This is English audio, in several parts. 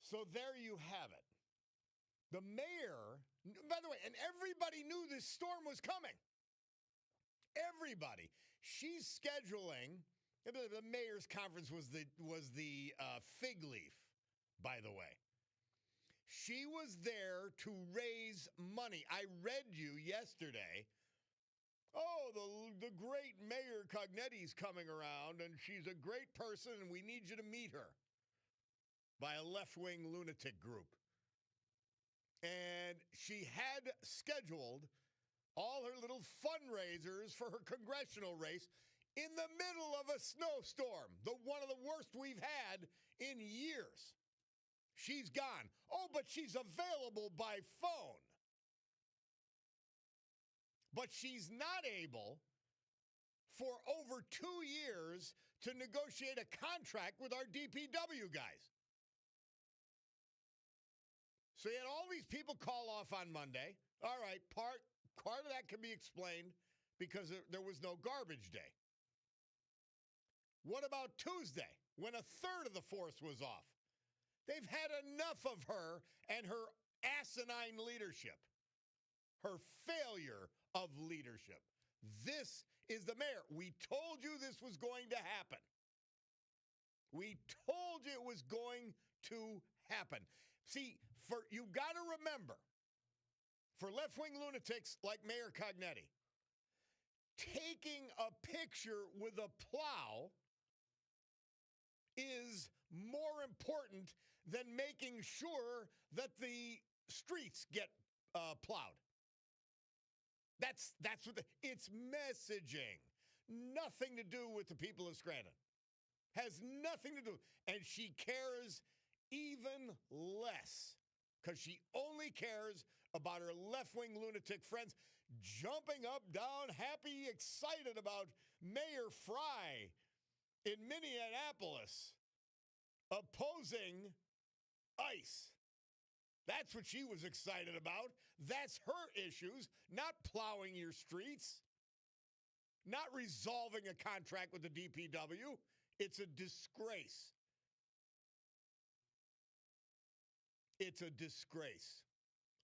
So there you have it. The mayor, by the way, and everybody knew this storm was coming. Everybody. She's scheduling. The mayor's conference was the fig leaf, by the way. She was there to raise money. I read you yesterday. Oh, the great Mayor Cognetti's coming around, and she's a great person, and we need you to meet her, by a left-wing lunatic group. And she had scheduled all her little fundraisers for her congressional race in the middle of a snowstorm, one of the worst we've had in years. She's gone. Oh, but she's available by phone. But she's not able for over 2 years to negotiate a contract with our DPW guys. So you had all these people call off on Monday. All right, part of that can be explained because there was no garbage day. What about Tuesday, when a third of the force was off? They've had enough of her and her asinine leadership, her failure of leadership. This is the mayor. We told you this was going to happen. We told you it was going to happen. See, you've got to remember, for left-wing lunatics like Mayor Cognetti, taking a picture with a plow is more important than making sure that the streets get plowed. That's what it's messaging. Nothing to do with the people of Scranton. Has nothing to do. And she cares even less because she only cares about her left-wing lunatic friends jumping up, down, happy, excited about Mayor Fry in Minneapolis opposing ICE. That's what she was excited about. That's her issues, not plowing your streets, not resolving a contract with the DPW. It's a disgrace. It's a disgrace.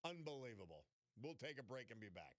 Unbelievable. We'll take a break and be back.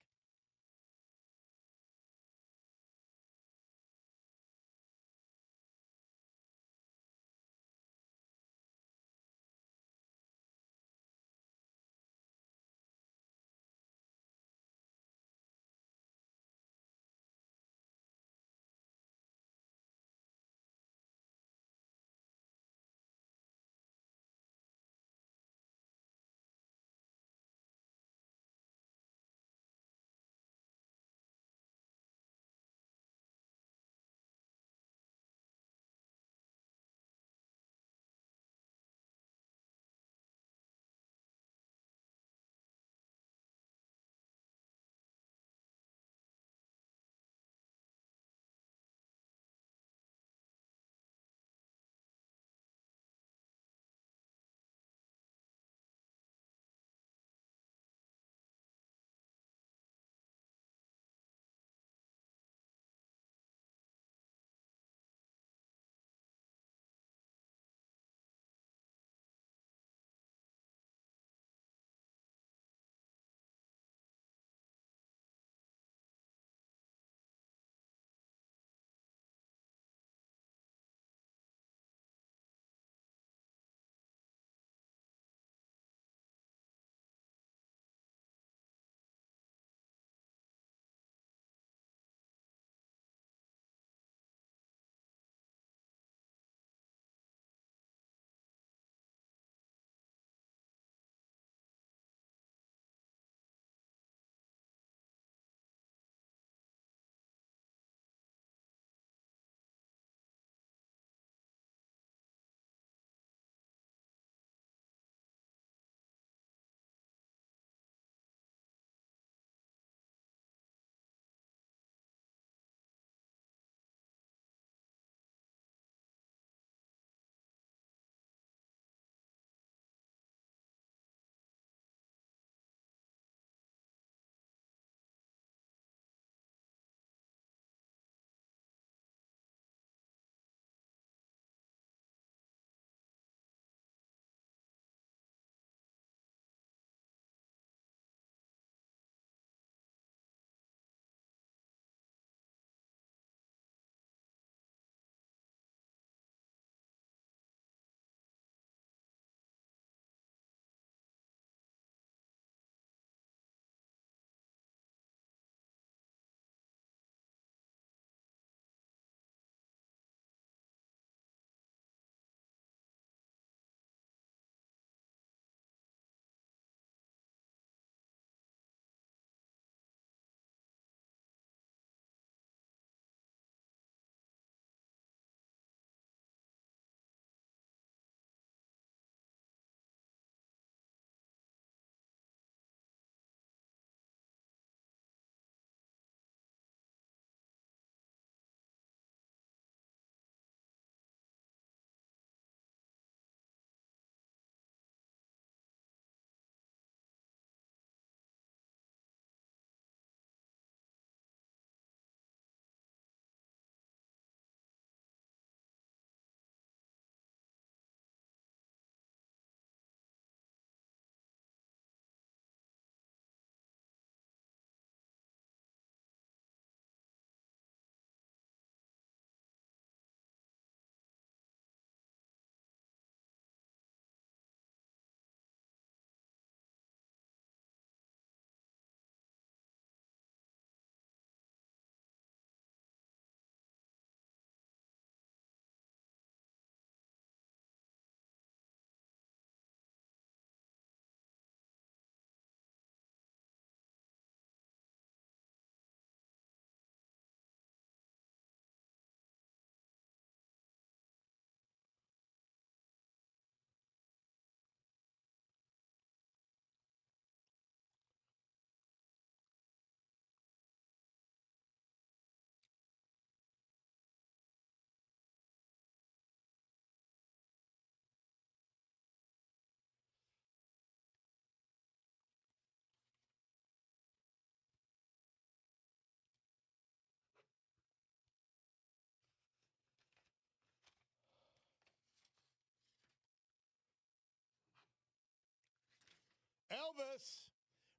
Elvis.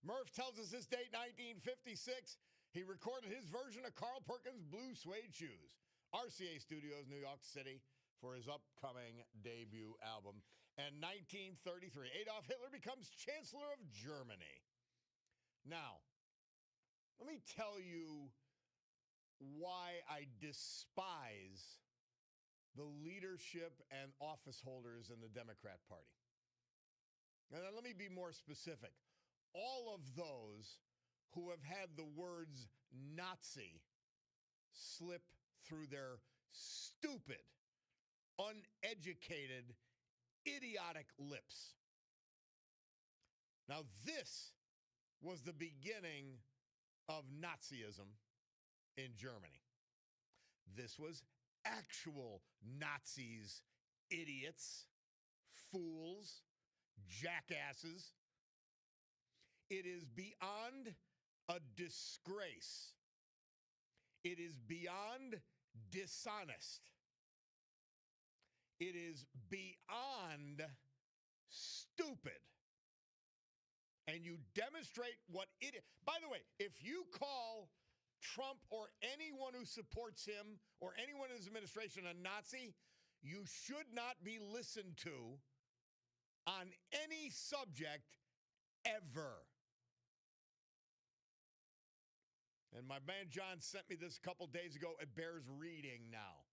Murph tells us this date, 1956. He recorded his version of Carl Perkins' Blue Suede Shoes. RCA Studios, New York City, for his upcoming debut album. And 1933, Adolf Hitler becomes Chancellor of Germany. Now, let me tell you why I despise the leadership and office holders in the Democrat Party. And then let me be more specific. All of those who have had the words Nazi slip through their stupid, uneducated, idiotic lips. Now, this was the beginning of Nazism in Germany. This was actual Nazis, idiots, fools, jackasses. It is beyond a disgrace. It is beyond dishonest. It is beyond stupid. And you demonstrate what it is. By the way, if you call Trump or anyone who supports him or anyone in his administration a Nazi, you should not be listened to on any subject ever. And my man John sent me this a couple days ago. It bears reading now.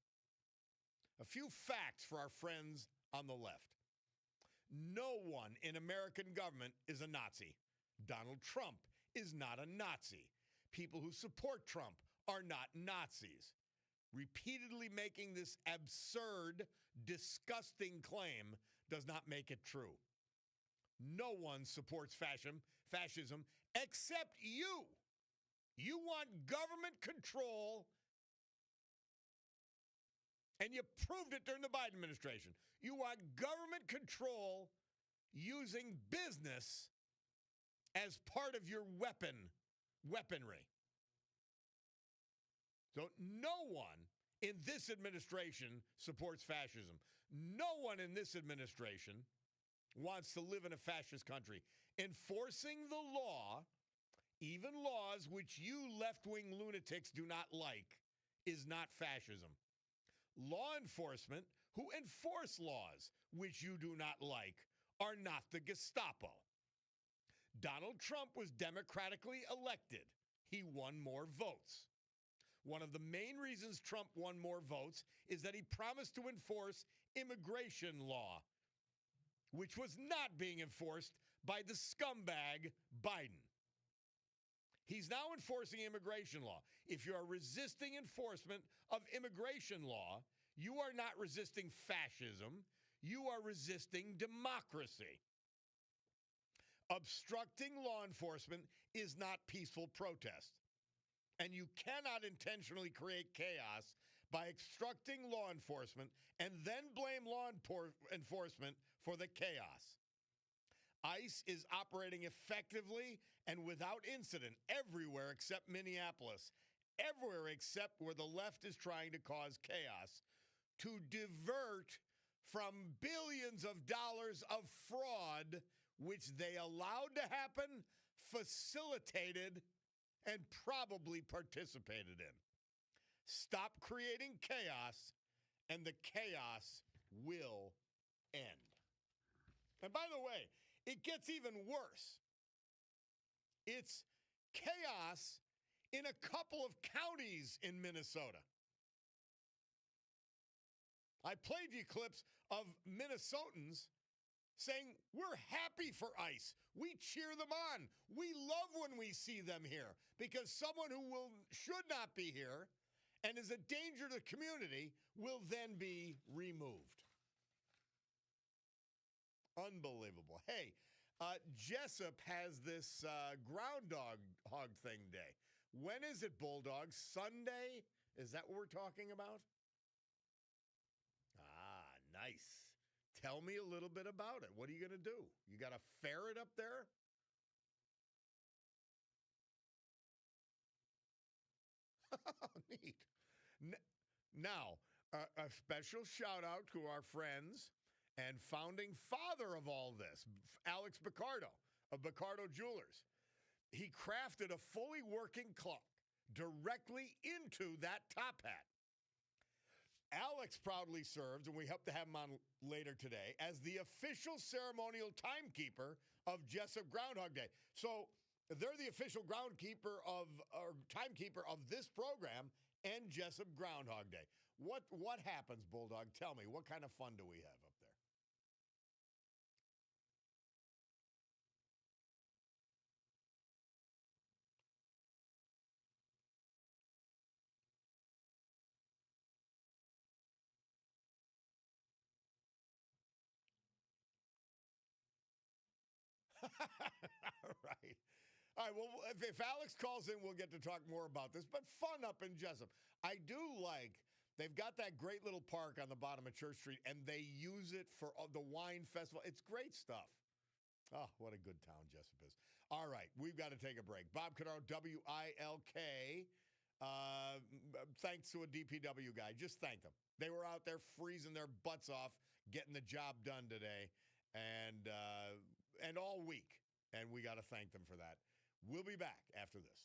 A few facts for our friends on the left. No one in American government is a Nazi. Donald Trump is not a Nazi. People who support Trump are not Nazis. Repeatedly making this absurd, disgusting claim does not make it true. No one supports fascism except you. You want government control, and you proved it during the Biden administration. You want government control using business as part of your weaponry. So no one in this administration supports fascism. No one in this administration wants to live in a fascist country. Enforcing the law, even laws which you left-wing lunatics do not like, is not fascism. Law enforcement who enforce laws which you do not like are not the Gestapo. Donald Trump was democratically elected. He won more votes. One of the main reasons Trump won more votes is that he promised to enforce immigration law, which was not being enforced by the scumbag Biden. He's now enforcing immigration law. If you are resisting enforcement of immigration law, you are not resisting fascism. You are resisting democracy. Obstructing law enforcement is not peaceful protest. And you cannot intentionally create chaos by obstructing law enforcement and then blame law enforcement for the chaos. ICE is operating effectively and without incident everywhere except Minneapolis, everywhere except where the left is trying to cause chaos, to divert from billions of dollars of fraud, which they allowed to happen, facilitated, and probably participated in. Stop creating chaos, and the chaos will end. And by the way, it gets even worse. It's chaos in a couple of counties in Minnesota. I played you clips of Minnesotans saying, we're happy for ICE. We cheer them on. We love when we see them here because someone who should not be here and is a danger to the community will then be removed. Unbelievable. Hey, Jessup has this groundhog thing day. When is it, Bulldogs? Sunday? Is that what we're talking about? Ah, nice. Tell me a little bit about it. What are you going to do? You got a ferret up there? Neat. Now, a special shout out to our friends and founding father of all this, Alex Picardo of Bacardo Jewelers. He crafted a fully working clock directly into that top hat. Alex proudly serves, and we hope to have him on later today, as the official ceremonial timekeeper of Jessup Groundhog Day. So they're the official groundkeeper or timekeeper of this program and Jessup Groundhog Day. What happens, Bulldog? Tell me, what kind of fun do we have up there? All right. All right, well, if Alex calls in, we'll get to talk more about this. But fun up in Jessup. I do like, they've got that great little park on the bottom of Church Street, and they use it for the wine festival. It's great stuff. Oh, what a good town Jessup is. All right, we've got to take a break. Bob Cordaro, WILK. Thanks to a DPW guy. Just thank them. They were out there freezing their butts off, getting the job done today, and all week. And we got to thank them for that. We'll be back after this.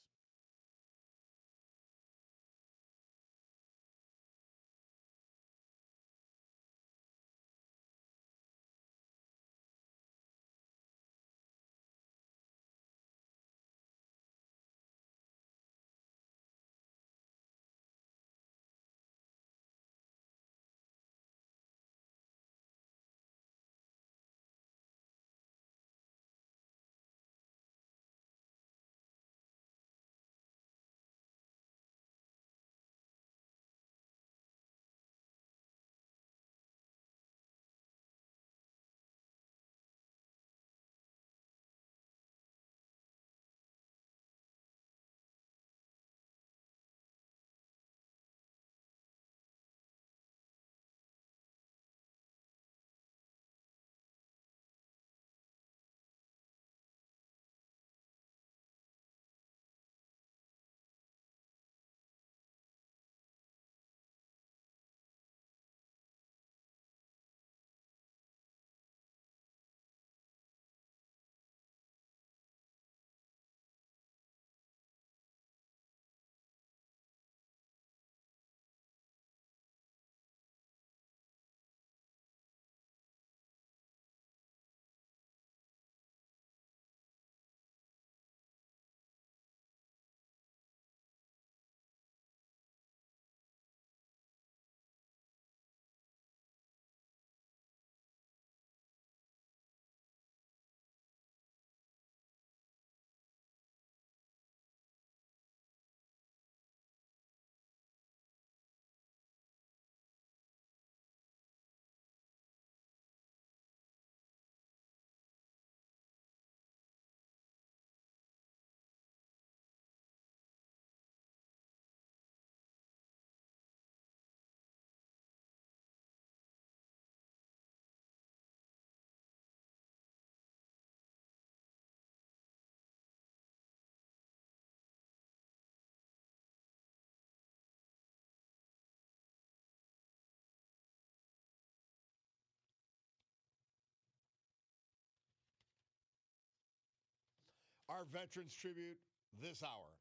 Our Veterans Tribute this hour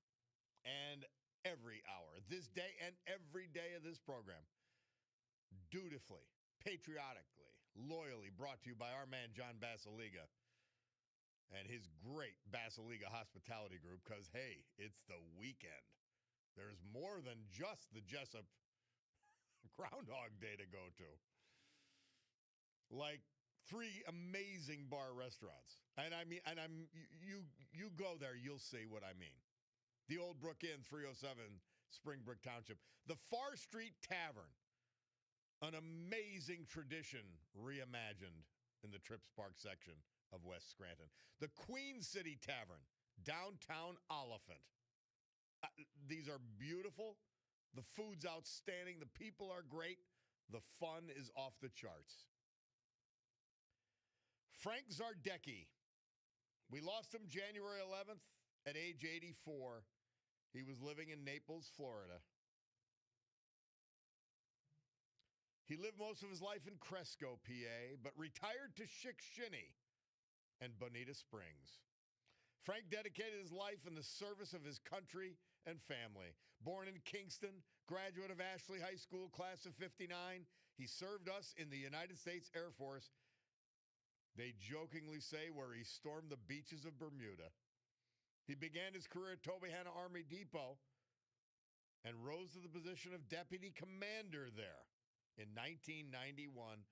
and every hour, this day and every day of this program, dutifully, patriotically, loyally brought to you by our man, John Basiliga, and his great Basiliga hospitality group, because, hey, it's the weekend. There's more than just the Jessup Groundhog Day to go to. Like 3 amazing bar restaurants. And I mean, you go there, you'll see what I mean. The Old Brook Inn, 307 Springbrook Township. The Far Street Tavern, an amazing tradition reimagined in the Trips Park section of West Scranton. The Queen City Tavern, downtown Oliphant. These are beautiful. The food's outstanding. The people are great. The fun is off the charts. Frank Zardecki. We lost him January 11th at age 84. He was living in Naples, Florida. He lived most of his life in Cresco, PA, but retired to Chick Shinny and Bonita Springs. Frank dedicated his life in the service of his country and family. Born in Kingston, graduate of Ashley High School, class of 59, he served us in the United States Air Force. They jokingly say where he stormed the beaches of Bermuda. He began his career at Tobyhanna Army Depot and rose to the position of deputy commander there in 1991,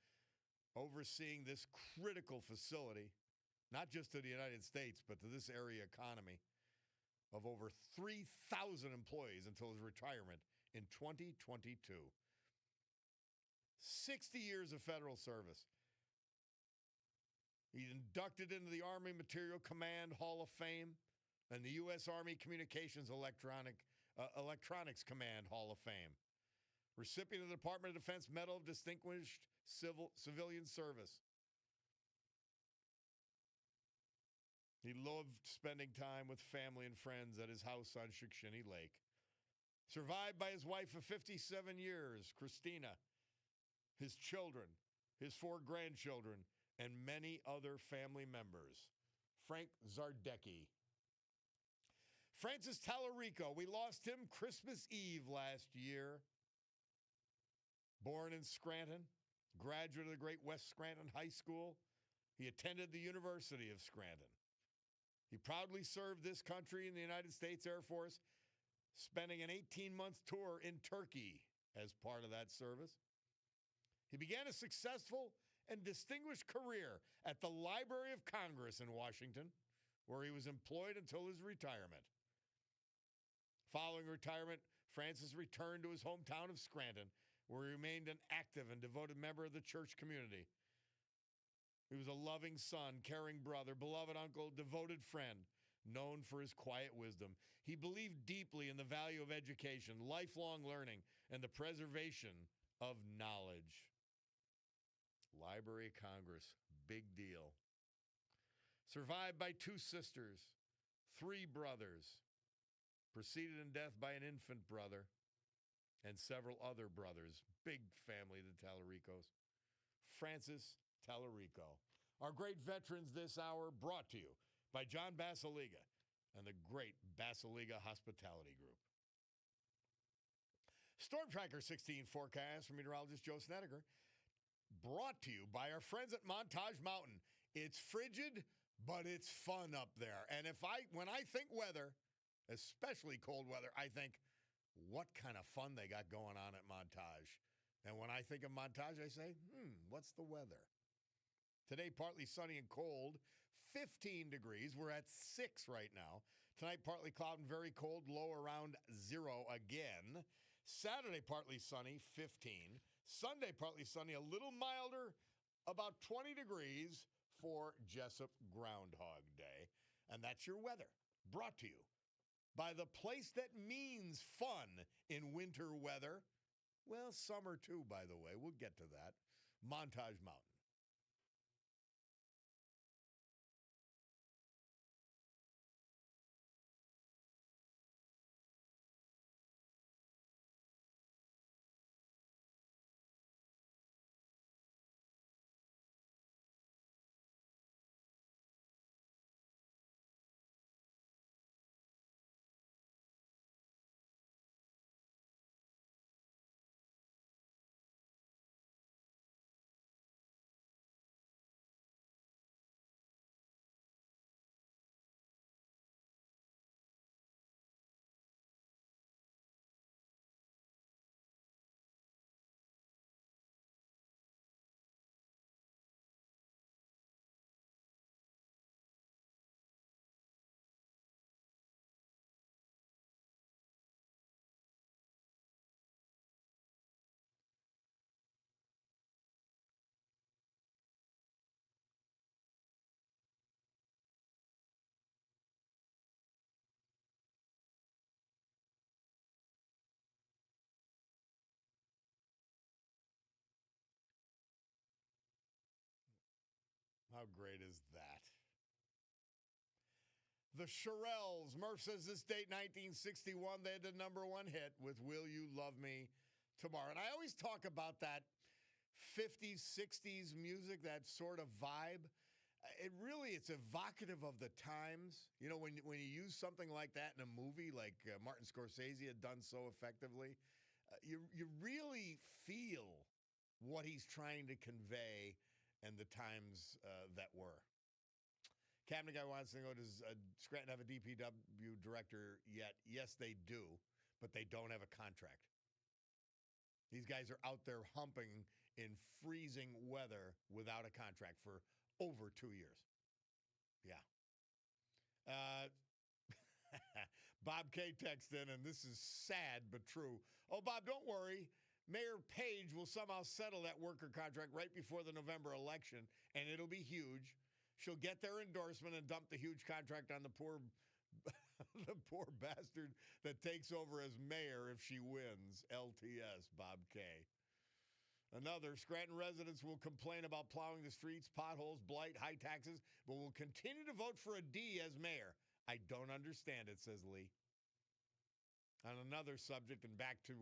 overseeing this critical facility, not just to the United States, but to this area economy of over 3,000 employees until his retirement in 2022. 60 years of federal service. He's inducted into the Army Material Command Hall of Fame and the U.S. Army Communications Electronics Command Hall of Fame. Recipient of the Department of Defense Medal of Distinguished Civilian Service. He loved spending time with family and friends at his house on Shikshini Lake. Survived by his wife of 57 years, Christina, his children, his 4 grandchildren, and many other family members. Frank Zardecki. Francis Tallarico, we lost him Christmas Eve last year. Born in Scranton, graduate of the great West Scranton High School. He attended the University of Scranton. He proudly served this country in the United States Air Force, spending an 18-month tour in Turkey as part of that service. He began a successful and distinguished career at the Library of Congress in Washington, where he was employed until his retirement. Following retirement, Francis returned to his hometown of Scranton, where he remained an active and devoted member of the church community. He was a loving son, caring brother, beloved uncle, devoted friend, known for his quiet wisdom. He believed deeply in the value of education, lifelong learning, and the preservation of knowledge. Library of Congress, big deal. Survived by 2 sisters, 3 brothers, preceded in death by an infant brother, and several other brothers. Big family, the Tallaricos. Francis Tallarico. Our great veterans this hour brought to you by John Basiliga and the great Basiliga Hospitality Group. Storm Tracker 16 forecast from meteorologist Joe Snedeker. Brought to you by our friends at Montage Mountain. It's frigid, but it's fun up there. And when I think weather, especially cold weather, I think, what kind of fun they got going on at Montage? And when I think of Montage, I say, what's the weather? Today, partly sunny and cold, 15 degrees. We're at 6 right now. Tonight, partly cloud and very cold, low around 0 again. Saturday, partly sunny, 15. Sunday, partly sunny, a little milder, about 20 degrees for Jessup Groundhog Day. And that's your weather, brought to you by the place that means fun in winter weather. Well, summer too, by the way. We'll get to that. Montage Mountain. How great is that? The Shirelles. Murph says this date, 1961, they had the #1 hit with Will You Love Me Tomorrow. And I always talk about that 50s, 60s music, that sort of vibe. it's evocative of the times. You know, when you use something like that in a movie, like Martin Scorsese had done so effectively, you really feel what he's trying to convey and the times that were. Cabinet guy wants to know, does Scranton have a DPW director yet? Yes, they do, but they don't have a contract. These guys are out there humping in freezing weather without a contract for over 2 years. Yeah. Bob K texted in, and this is sad but true. Oh, Bob, don't worry. Mayor Page will somehow settle that worker contract right before the November election, and it'll be huge. She'll get their endorsement and dump the huge contract on the poor the poor bastard that takes over as mayor if she wins. LTS, Bob K. Another, Scranton residents will complain about plowing the streets, potholes, blight, high taxes, but will continue to vote for a D as mayor. I don't understand it, says Lee. On another subject, and back to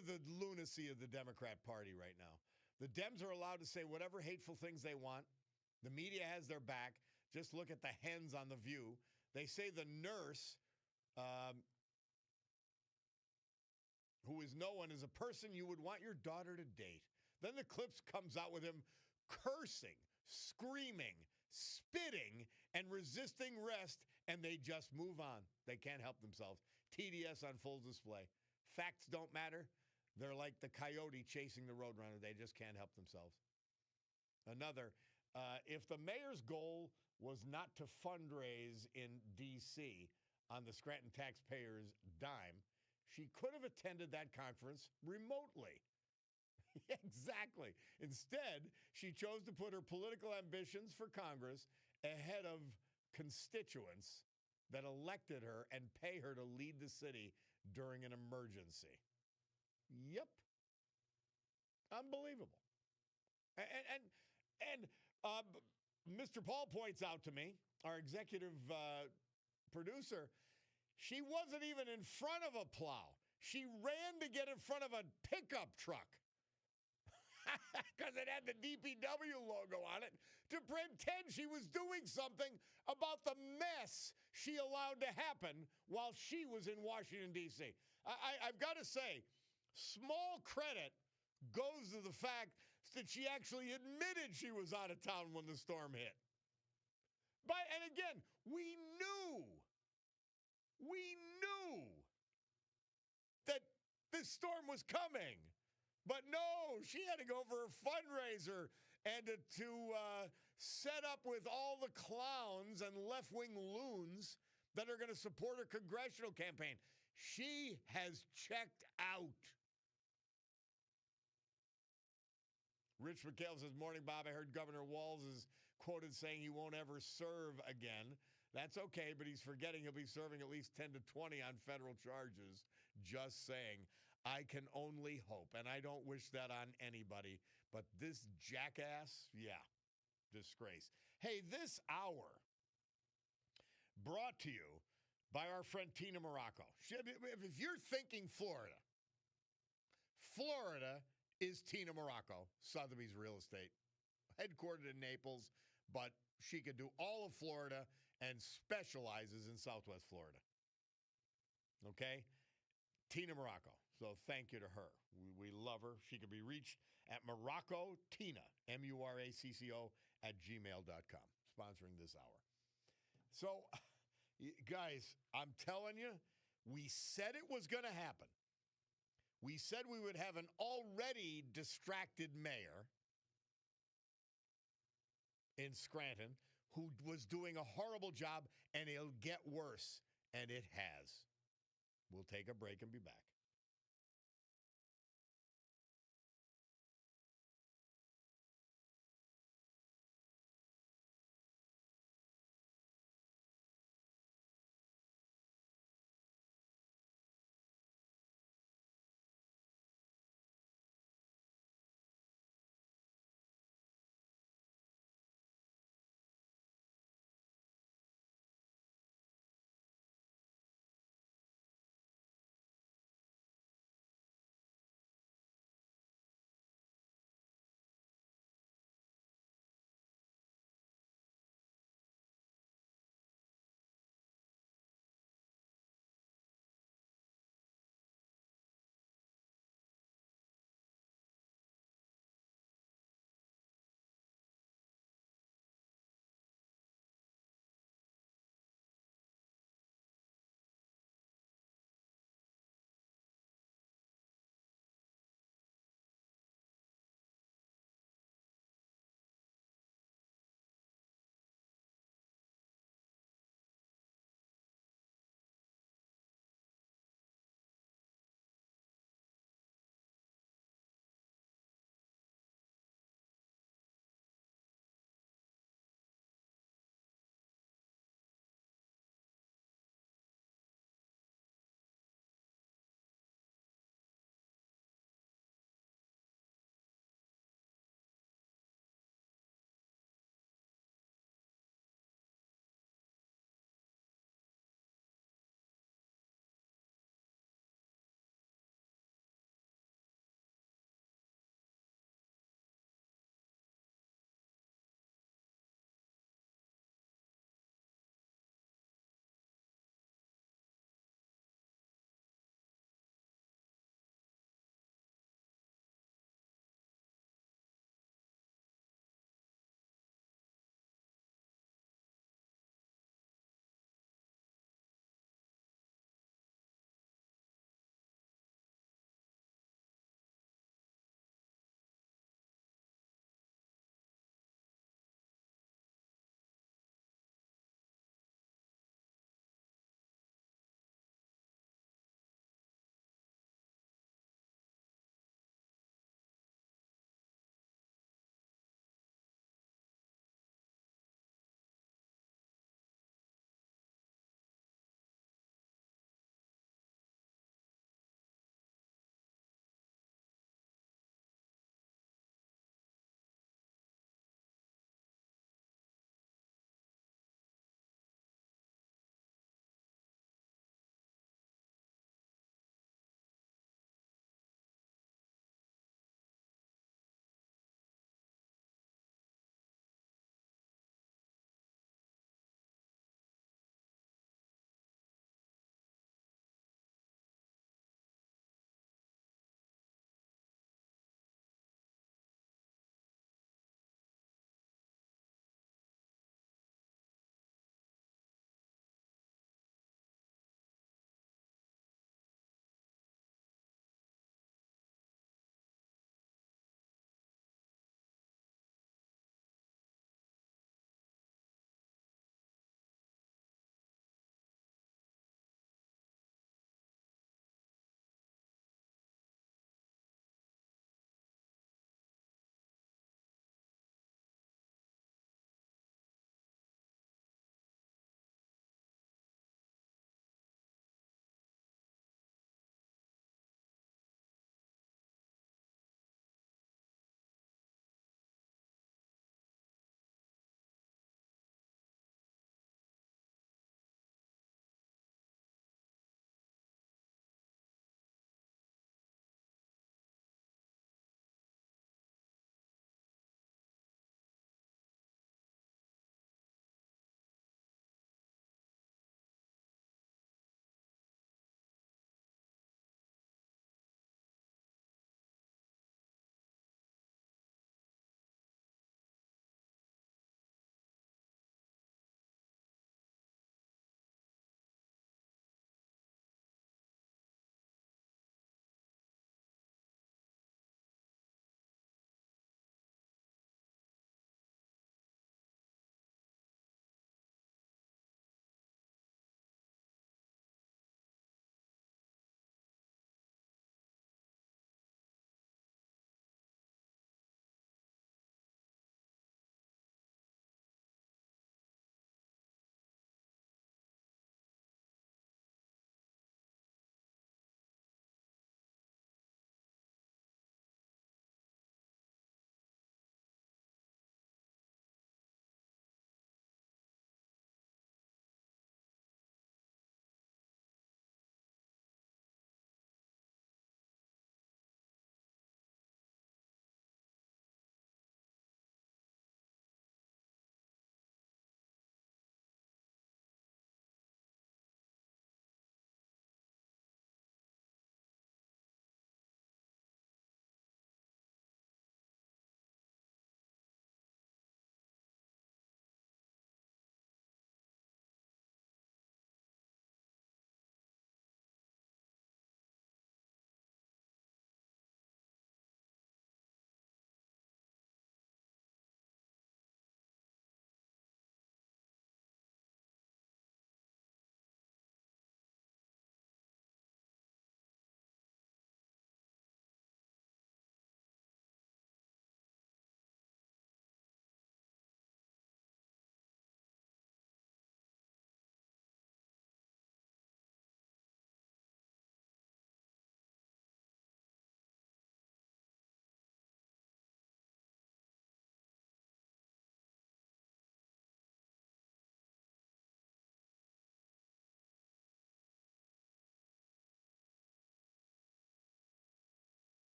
the lunacy of the Democrat Party right now. The Dems are allowed to say whatever hateful things they want. The media has their back. Just look at the hens on The View. They say the nurse, who is no one, is a person you would want your daughter to date. Then the clips comes out with him cursing, screaming, spitting, and resisting rest, and they just move on. They can't help themselves. TDS on full display. Facts don't matter. They're like the coyote chasing the roadrunner. They just can't help themselves. Another, if the mayor's goal was not to fundraise in D.C. on the Scranton taxpayers' dime, she could have attended that conference remotely. Exactly. Instead, she chose to put her political ambitions for Congress ahead of constituents that elected her and pay her to lead the city during an emergency. Yep. Unbelievable. And Mr. Paul points out to me, our executive producer, she wasn't even in front of a plow. She ran to get in front of a pickup truck because it had the DPW logo on it to pretend she was doing something about the mess she allowed to happen while she was in Washington, D.C. I've got to say, small credit goes to the fact that she actually admitted she was out of town when the storm hit. And again, we knew that this storm was coming. But no, she had to go for a fundraiser and to set up with all the clowns and left-wing loons that are going to support her congressional campaign. She has checked out. Rich McHale says, morning, Bob. I heard Governor Walz is quoted saying he won't ever serve again. That's okay, but he's forgetting he'll be serving at least 10 to 20 on federal charges. Just saying. I can only hope, and I don't wish that on anybody, but this jackass, yeah, disgrace. Hey, this hour brought to you by our friend Tina Morocco. If you're thinking Florida, Florida is Tina Morocco, Sotheby's Real Estate, headquartered in Naples, but she could do all of Florida and specializes in Southwest Florida. Okay? Tina Morocco. So thank you to her. We love her. She can be reached at Morocco Tina, MURACCO, @gmail.com, sponsoring this hour. So, guys, I'm telling you, we said it was going to happen. We said we would have an already distracted mayor in Scranton who was doing a horrible job, and it'll get worse, and it has. We'll take a break and be back.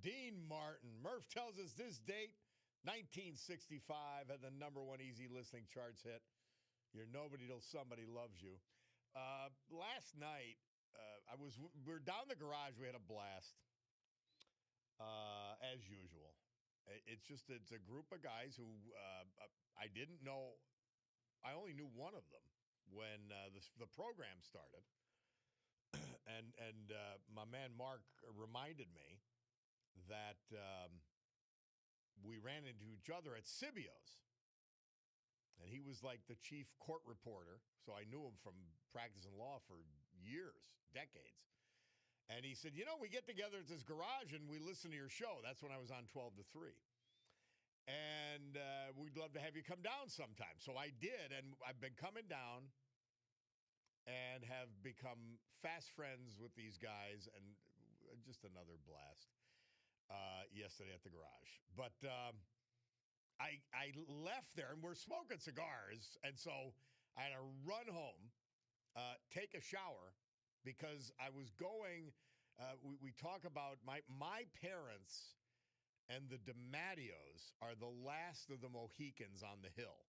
Dean Martin. Murph tells us this date, 1965, had the #1 easy listening charts hit. You're nobody till somebody loves you. Last night, we were down in the garage. We had a blast, as usual. It's a group of guys who I didn't know. I only knew one of them when the program started, and my man Mark reminded me that we ran into each other at Sibio's. And he was like the chief court reporter, so I knew him from practicing law for years, decades. And he said, we get together at this garage and we listen to your show. That's when I was on 12 to 3. And we'd love to have you come down sometime. So I did, and I've been coming down and have become fast friends with these guys, and just another blast yesterday at the garage. But I left there, and we're smoking cigars, and so I had to run home, take a shower, because I was going. We talk about my parents and the DiMattios are the last of the Mohicans on the Hill.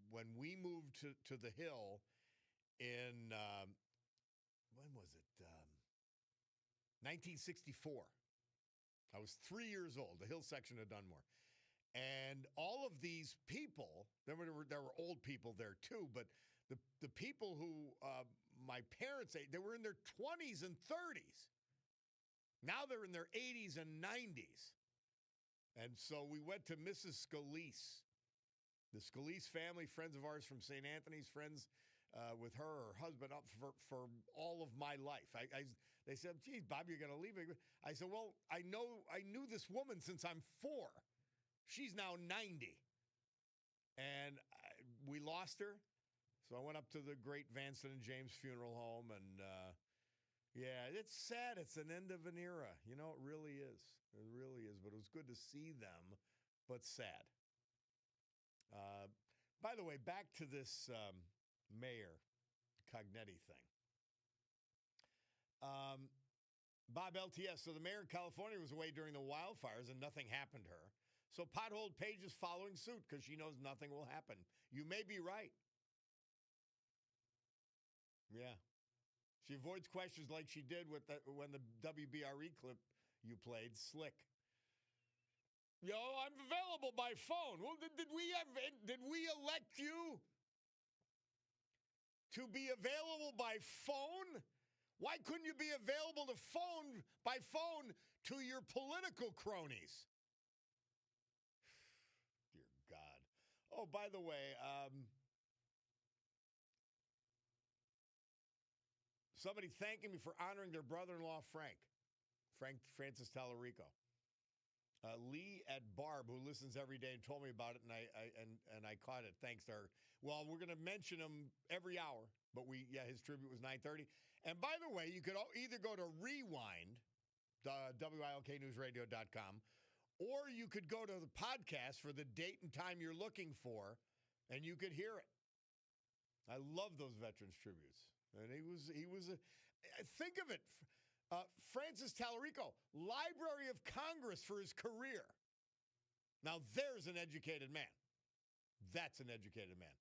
When we moved to the Hill in when was it? 1964. I was 3 years old. The Hill section of Dunmore. And all of these people, there were old people there too, but the people who my parents, they were in their 20s and 30s. Now they're in their 80s and 90s. And so we went to Mrs. Scalise. The Scalise family, friends of ours from St. Anthony's, friends with her husband up for all of my life. They said, geez, Bob, you're going to leave me. I said, well, I knew this woman since I'm 4. She's now 90. And we lost her. So I went up to the great Vanston and James funeral home. And, yeah, it's sad. It's an end of an era. It really is. It really is. But it was good to see them, but sad. By the way, back to this Mayor Cognetti thing. Bob LTS. So the mayor of California was away during the wildfires and nothing happened to her. So Potholed Page is following suit because she knows nothing will happen. You may be right. Yeah. She avoids questions like she did when the WBRE clip you played, slick. Yo, I'm available by phone. Well, did we elect you to be available by phone? Why couldn't you be available by phone to your political cronies? Dear God. Oh, by the way, somebody thanking me for honoring their brother-in-law, Francis Tallarico. Lee at Barb, who listens every day, and told me about it, and I caught it. Thanks to her. Well, we're going to mention him every hour, but his tribute was 9:30. And by the way, you could either go to Rewind, WILKnewsradio.com, or you could go to the podcast for the date and time you're looking for, and you could hear it. I love those veterans tributes, and he was think of it. Francis Tallarico, Library of Congress for his career. Now, there's an educated man. That's an educated man.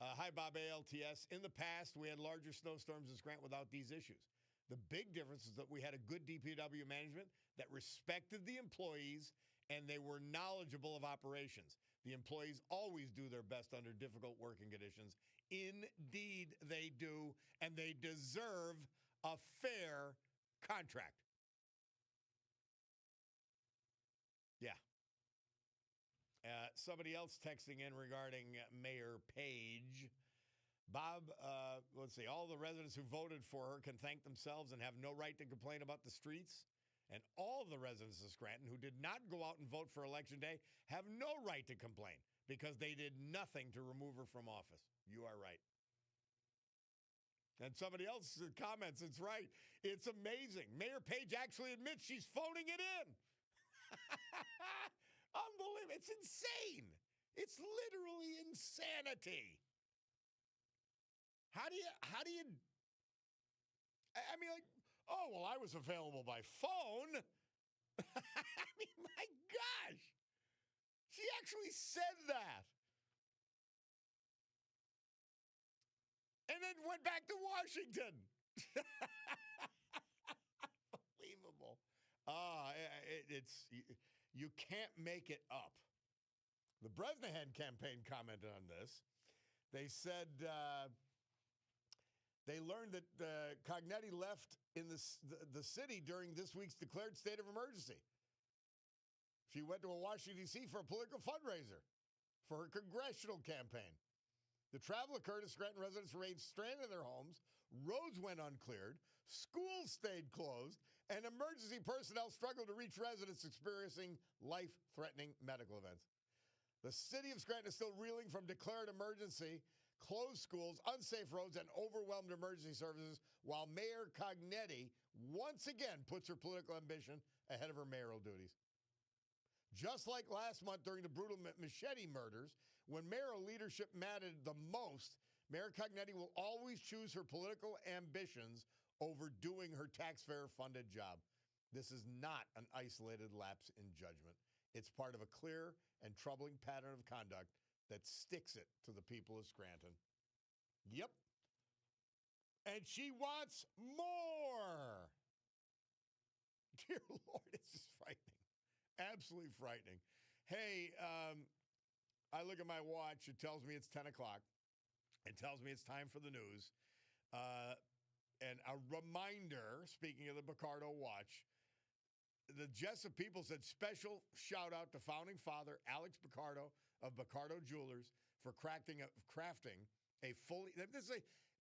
Hi, Bob ALTS. In the past, we had larger snowstorms in Scranton without these issues. The big difference is that we had a good DPW management that respected the employees and they were knowledgeable of operations. The employees always do their best under difficult working conditions. Indeed, they do, and they deserve a fair contract. Yeah. Somebody else texting in regarding Mayor Page. Bob, let's see. All the residents who voted for her can thank themselves and have no right to complain about the streets. And all the residents of Scranton who did not go out and vote for Election Day have no right to complain because they did nothing to remove her from office. You are right. And somebody else comments, it's right. It's amazing. Mayor Page actually admits she's phoning it in. Unbelievable. It's insane. It's literally insanity. How do you, I mean, like, Oh, well, I was available by phone. I mean, my gosh. She actually said that. And then went back to Washington. Unbelievable. It's you can't make it up. The Bresnahan campaign commented on this. They said they learned that Cognetti left in the city during this week's declared state of emergency. She went to Washington, D.C. for a political fundraiser for her congressional campaign. The travel occurred as Scranton residents remained stranded in their homes, roads went uncleared, schools stayed closed, and emergency personnel struggled to reach residents experiencing life-threatening medical events. The city of Scranton is still reeling from declared emergency, closed schools, unsafe roads, and overwhelmed emergency services, while Mayor Cognetti once again puts her political ambition ahead of her mayoral duties. Just like last month during the brutal machete murders, when mayoral leadership mattered the most, Mayor Cognetti will always choose her political ambitions over doing her taxpayer-funded job. This is not an isolated lapse in judgment. It's part of a clear and troubling pattern of conduct that sticks it to the people of Scranton. Yep. And she wants more. Dear Lord, it's just frightening. Absolutely frightening. Hey, I look at my watch. It tells me it's 10 o'clock. It tells me it's time for the news. And a reminder, speaking of the Picardo watch, the Jessup people said special shout out to founding father Alex Picardo of Picardo Jewelers for crafting a fully.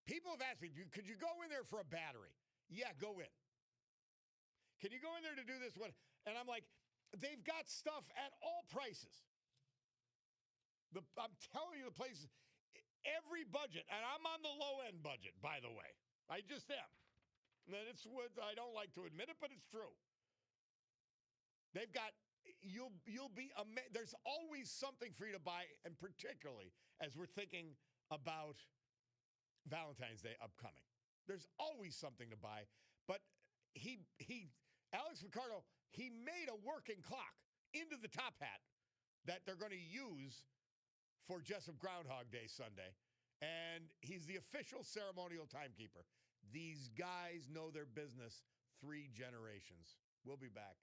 People have asked me, could you go in there for a battery? Yeah, go in. Can you go in there to do this one? And I'm like, they've got stuff at all prices. I'm telling you, the place, every budget, and I'm on the low end budget, by the way. I just am. And it's what I don't like to admit it, but it's true. They've got, you'll be amazed. There's always something for you to buy, and particularly as we're thinking about Valentine's Day upcoming. There's always something to buy. But Alex Picardo, he made a working clock into the top hat that they're going to use for Jessup Groundhog Day Sunday. And he's the official ceremonial timekeeper. These guys know their business 3 generations. We'll be back.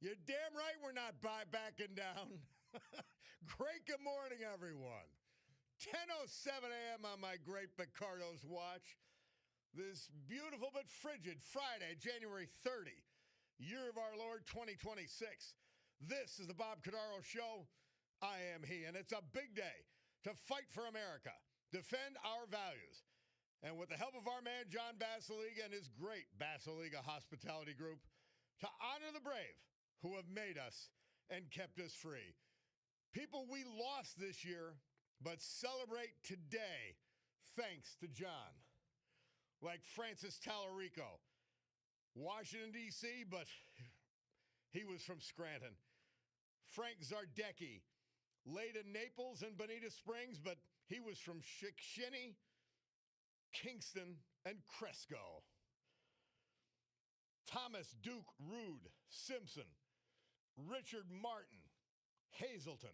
You're damn right we're not backing down. Great good morning, everyone. 10:07 a.m. on my great Picardo's watch. This beautiful but frigid Friday, January 30, year of our Lord 2026. This is the Bob Cordaro Show. I am he, and it's a big day to fight for America, defend our values. And with the help of our man, John Basiliga, and his great Basiliga Hospitality Group, to honor the brave who have made us and kept us free. People we lost this year, but celebrate today thanks to John. Like Francis Tallarico, Washington, D.C., but he was from Scranton. Frank Zardecki, laid in Naples and Bonita Springs, but he was from Shikshinny, Kingston, and Cresco. Thomas Duke Rude Simpson, Richard Martin, Hazleton,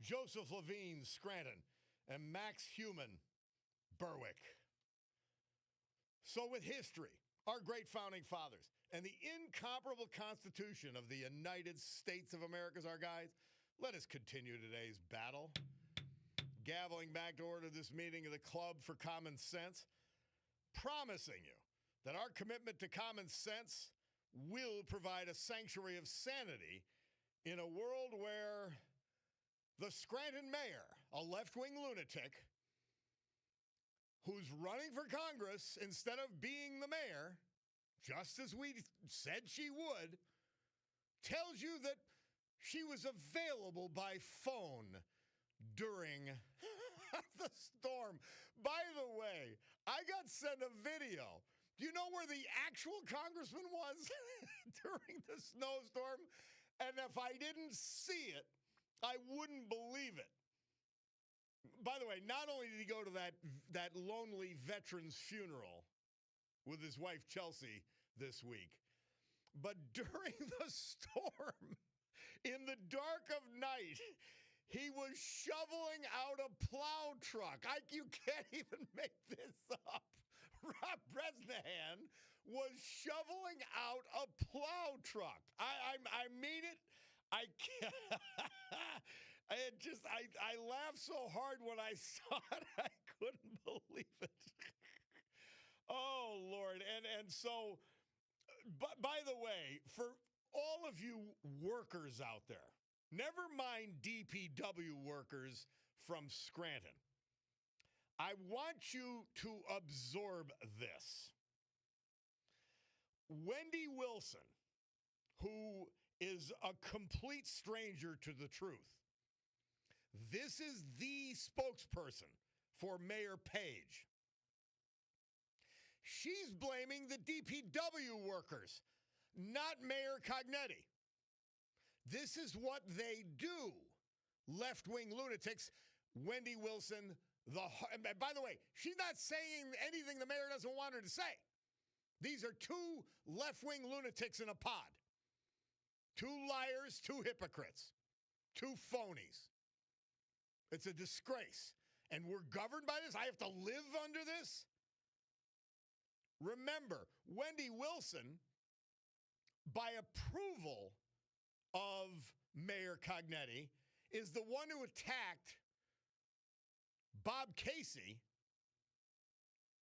Joseph Levine Scranton, and Max Human Berwick. So with history, our great founding fathers, and the incomparable Constitution of the United States of America as our guides, let us continue today's battle. Gaveling back to order this meeting of the Club for Common Sense, promising you that our commitment to common sense will provide a sanctuary of sanity in a world where the Scranton mayor, a left-wing lunatic, who's running for Congress instead of being the mayor, just as we said she would, tells you that she was available by phone during the storm. By the way, I got sent a video. Do you know where the actual congressman was during the snowstorm? And if I didn't see it, I wouldn't believe it. By the way, not only did he go to that lonely veteran's funeral with his wife Chelsea this week, but during the storm, in the dark of night, he was shoveling out a plow truck. You can't even make this up. Rob Bresnahan was shoveling out a plow truck. I mean it. I can't. I laughed so hard when I saw it, I couldn't believe it. Oh, Lord. And so, but by the way, for all of you workers out there, never mind DPW workers from Scranton, I want you to absorb this. Wendy Wilson, who is a complete stranger to the truth, this is the spokesperson for Mayor Page. She's blaming the DPW workers, not Mayor Cognetti. This is what they do, left-wing lunatics. Wendy Wilson, and by the way, she's not saying anything the mayor doesn't want her to say. These are two left-wing lunatics in a pod. Two liars, two hypocrites, two phonies. It's a disgrace. And we're governed by this? I have to live under this? Remember, Wendy Wilson, by approval of Mayor Cognetti, is the one who attacked Bob Casey,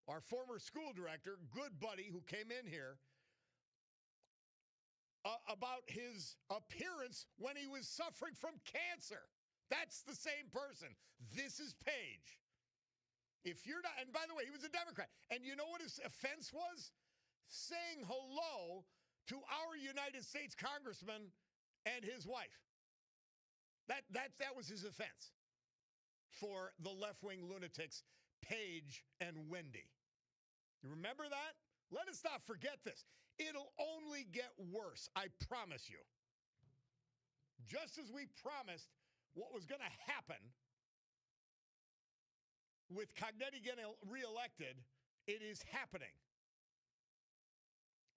our former school director, good buddy who came in here, about his appearance when he was suffering from cancer. That's the same person. This is Page. If you're not, and by the way, he was a Democrat. And you know what his offense was? Saying hello to our United States congressman and his wife. That was his offense for the left-wing lunatics, Page and Wendy. You remember that? Let us not forget this. It'll only get worse, I promise you. Just as we promised what was going to happen with Cognetti getting reelected, it is happening.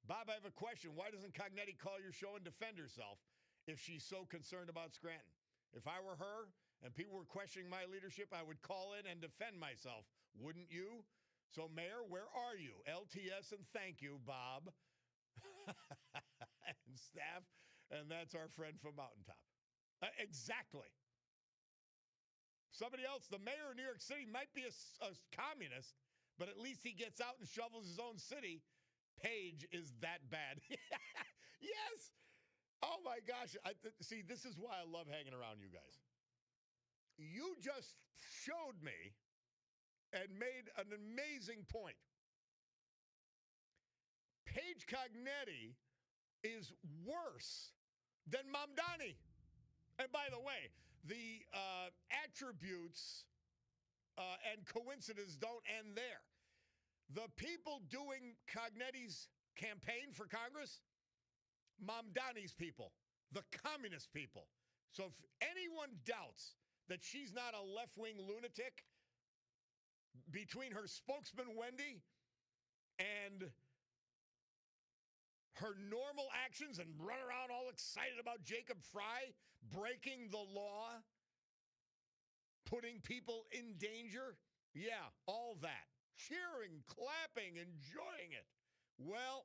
Bob, I have a question. Why doesn't Cognetti call your show and defend herself if she's so concerned about Scranton? If I were her and people were questioning my leadership, I would call in and defend myself. Wouldn't you? So, Mayor, where are you? LTS and thank you, Bob. And staff. And that's our friend from Mountaintop. Exactly. Somebody else, the mayor of New York City might be a communist, but at least he gets out and shovels his own city. Page is that bad. Yes. Oh, my gosh. See, this is why I love hanging around you guys. You just showed me and made an amazing point. Paige Cognetti is worse than Mamdani. And by the way, the attributes and coincidence don't end there. The people doing Cognetti's campaign for Congress, Mamdani's people, the communist people. So if anyone doubts that she's not a left-wing lunatic, between her spokesman, Wendy, and her normal actions and run around all excited about Jacob Frey breaking the law, putting people in danger. Yeah, all that. Cheering, clapping, enjoying it. Well,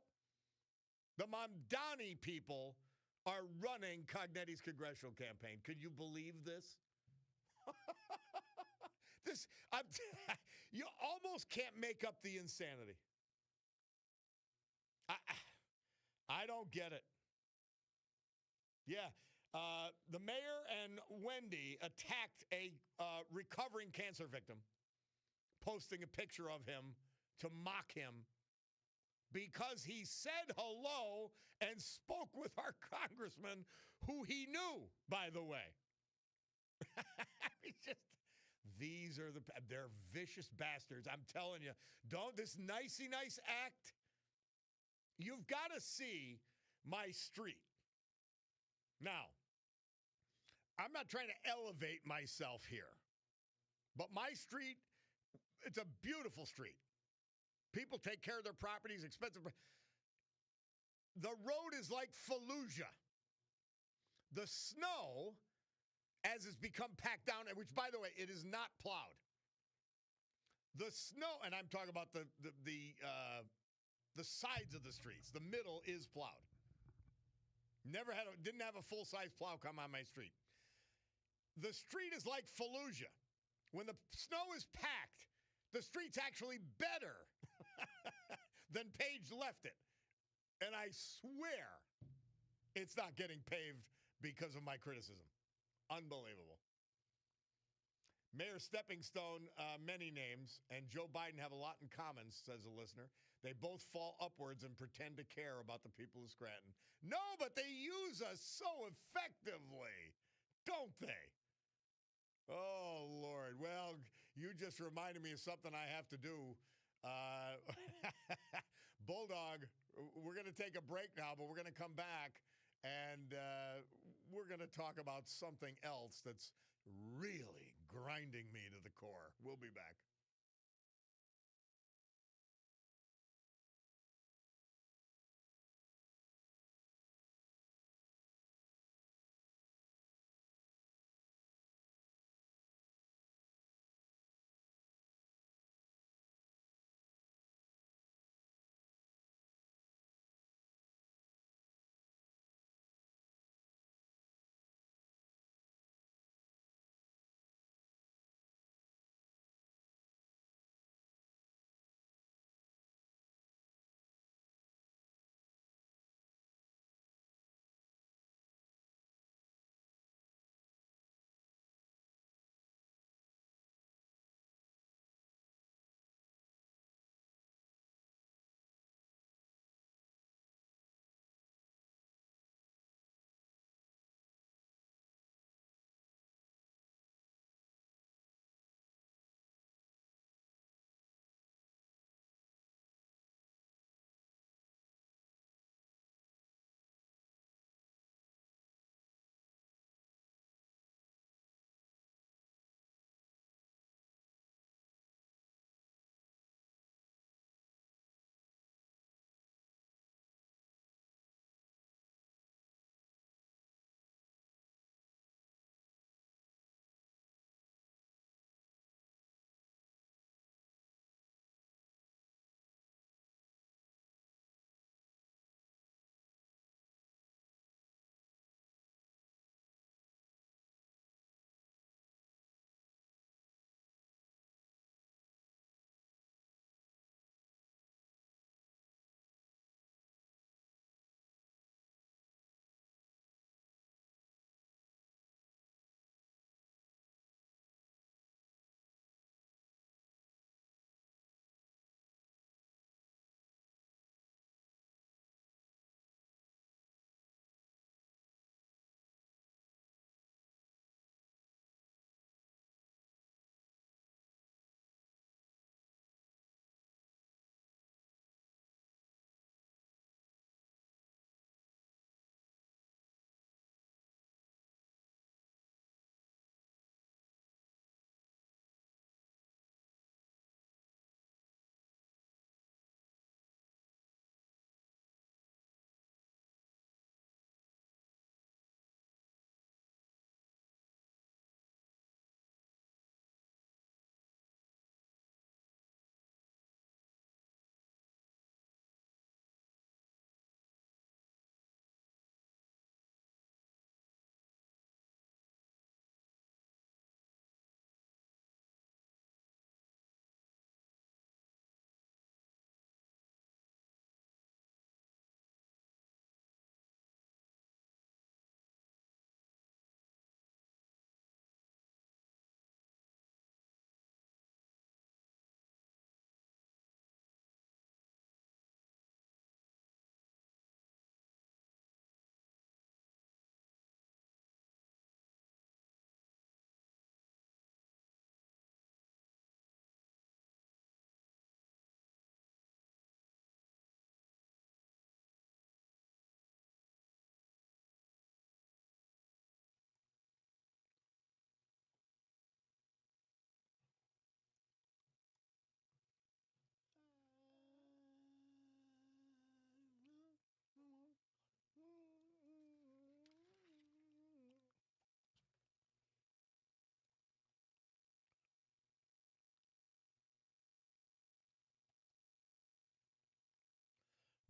the Mamdani people are running Cognetti's congressional campaign. Could you believe this? You almost can't make up the insanity. I don't get it. Yeah. The mayor and Wendy attacked a recovering cancer victim, posting a picture of him to mock him because he said hello and spoke with our congressman, who he knew, by the way. They're vicious bastards. I'm telling you, this nicey nice act. You've got to see my street. Now, I'm not trying to elevate myself here, but my street, it's a beautiful street. People take care of their properties, expensive. The road is like Fallujah. The snow, as it's become packed down, which, by the way, it is not plowed. The snow, and I'm talking about the sides of the streets. The middle is plowed. Didn't have a full-size plow come on my street. The street is like Fallujah. When the snow is packed, the street's actually better than Page left it. And I swear it's not getting paved because of my criticism. Unbelievable. Mayor Stepping Stone, many names, and Joe Biden have a lot in common, says a listener. They both fall upwards and pretend to care about the people of Scranton. No, but they use us so effectively, don't they? Oh, Lord. Well, you just reminded me of something I have to do. Bulldog, we're going to take a break now, but we're going to come back, and we're going to talk about something else that's really grinding me to the core. We'll be back.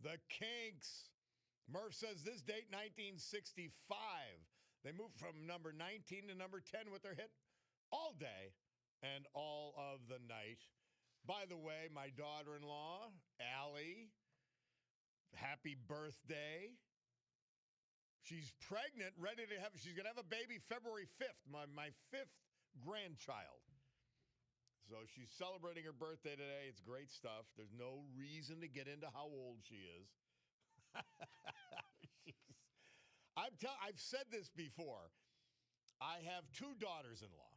The Kinks. Murph says this date, 1965. They moved from number 19 to number 10 with their hit All Day and All of the Night. By the way, my daughter-in-law, Allie, happy birthday. She's pregnant, she's going to have a baby February 5th, my fifth grandchild. So she's celebrating her birthday today. It's great stuff. There's no reason to get into how old she is. I've said this before. I have two daughters-in-law,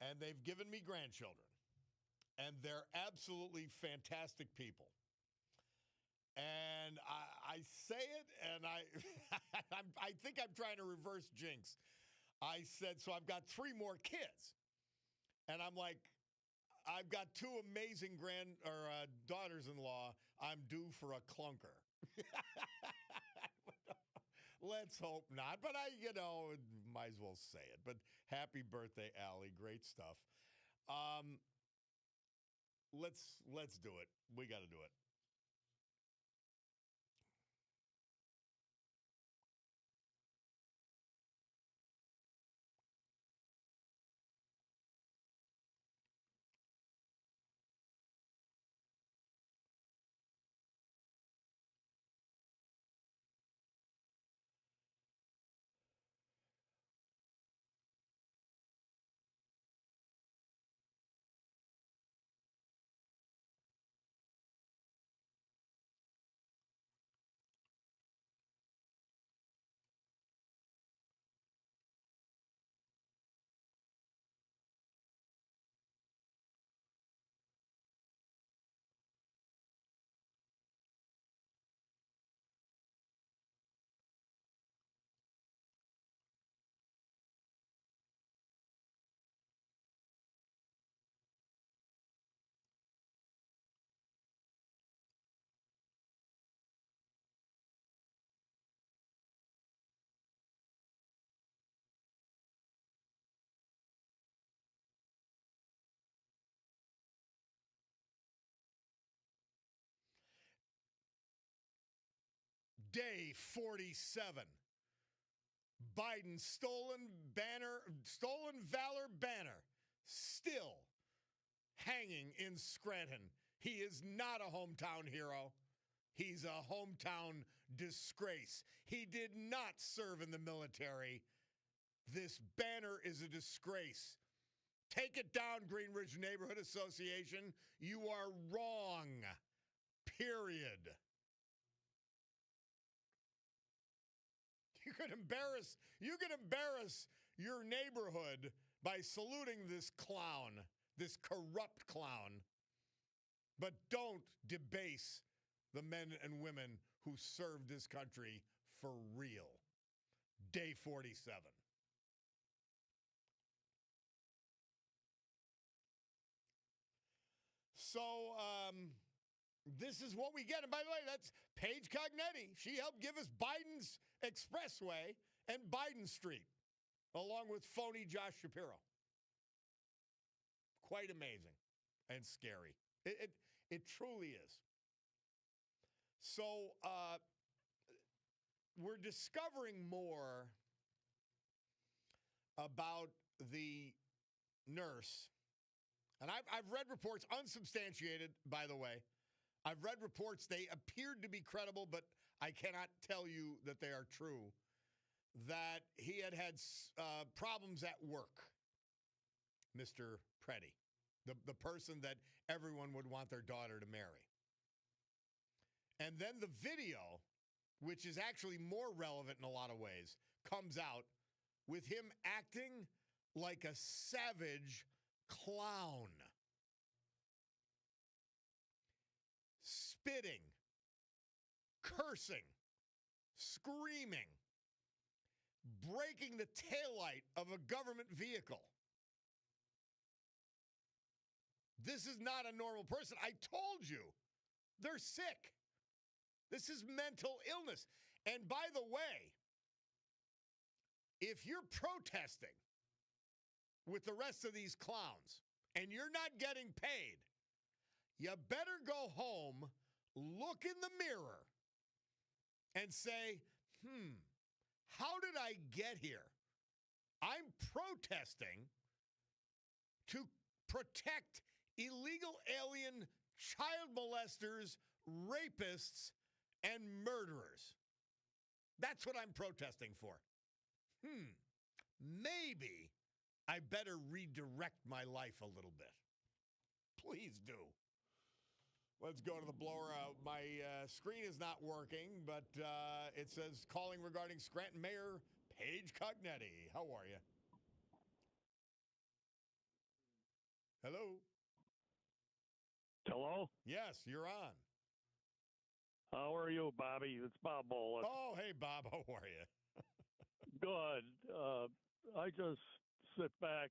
and they've given me grandchildren, and they're absolutely fantastic people. And I say it, and I think I'm trying to reverse jinx. I said, so I've got three more kids, and I'm like, I've got two amazing daughters-in-law. I'm due for a clunker. Let's hope not, but might as well say it. But happy birthday, Allie. Great stuff. Let's do it. We got to do it. Day 47. Biden's stolen valor banner still hanging in Scranton. He is not a hometown hero. He's a hometown disgrace. He did not serve in the military. This banner is a disgrace. Take it down, Green Ridge Neighborhood Association. You are wrong. Period. You could embarrass your neighborhood by saluting this clown, this corrupt clown. But don't debase the men and women who served this country for real. Day 47. So, this is what we get. And by the way, that's Paige Cognetti. She helped give us Biden's Expressway and Biden Street, along with phony Josh Shapiro. Quite amazing and scary. It truly is. So we're discovering more about the nurse. And I've read reports, unsubstantiated, by the way. I've read reports, they appeared to be credible, but I cannot tell you that they are true, that he had problems at work, Mr. Preddy, the person that everyone would want their daughter to marry. And then the video, which is actually more relevant in a lot of ways, comes out with him acting like a savage clown. Spitting, cursing, screaming, breaking the taillight of a government vehicle. This is not a normal person. I told you, they're sick. This is mental illness. And by the way, if you're protesting with the rest of these clowns and you're not getting paid, you better go home, look in the mirror and say, how did I get here? I'm protesting to protect illegal alien child molesters, rapists, and murderers. That's what I'm protesting for. Maybe I better redirect my life a little bit. Please do. Let's go to the blower. My screen is not working, but it says calling regarding Scranton Mayor Paige Cognetti. How are you? Hello? Hello? Yes, you're on. How are you, Bobby? It's Bob Bolus. Oh, hey, Bob. How are you? Good. I just sit back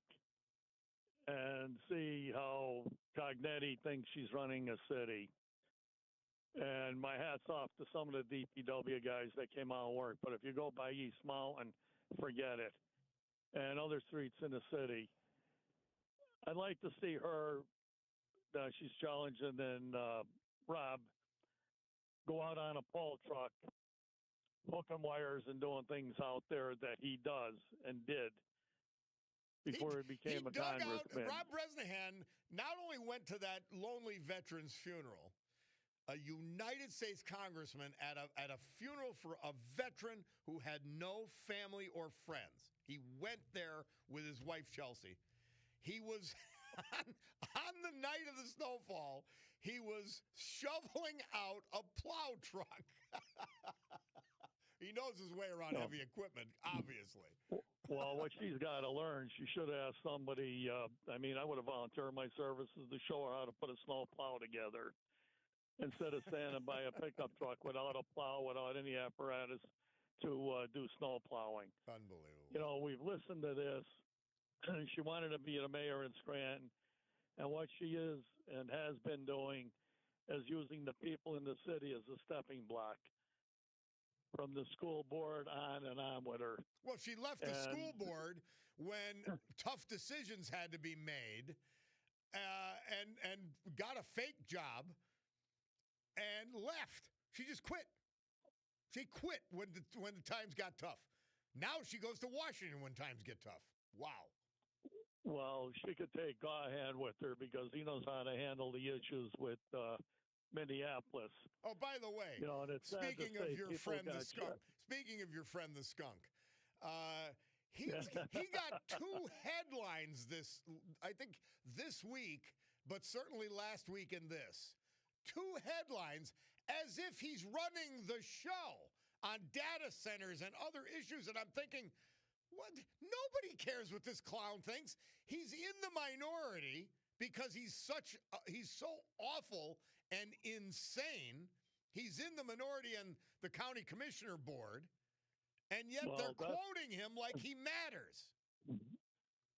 and see how Cognetti thinks she's running a city. And my hat's off to some of the DPW guys that came out and worked. But if you go by East Mountain, forget it. And other streets in the city. I'd like to see her, she's challenging, and Rob, go out on a pole truck, hooking wires and doing things out there that he does and did before he became a congressman. Rob Bresnahan not only went to that lonely veteran's funeral, a United States congressman at a funeral for a veteran who had no family or friends. He went there with his wife, Chelsea. He was, on the night of the snowfall, he was shoveling out a plow truck. He knows his way around heavy equipment, obviously. Well, what she's got to learn, she should have asked somebody. I would have volunteered my services to show her how to put a snow plow together instead of standing by a pickup truck without a plow, without any apparatus to do snow plowing. Unbelievable. We've listened to this. She wanted to be the mayor in Scranton, and what she is and has been doing is using the people in the city as a stepping block from the school board on and on with her. Well, she left the school board when tough decisions had to be made, and got a fake job and left. She just quit. She quit when the times got tough. Now she goes to Washington when times get tough. Wow. Well, she could take Gahan with her because he knows how to handle the issues with Minneapolis. Oh, by the way, speaking of your friend the skunk, he got two headlines I think this week, but certainly last week in this. Two headlines as if he's running the show on data centers and other issues, and I'm thinking, what? Nobody cares what this clown thinks. He's in the minority because he's so awful and insane. He's in the minority on the county commissioner board, and yet they're quoting him like he matters.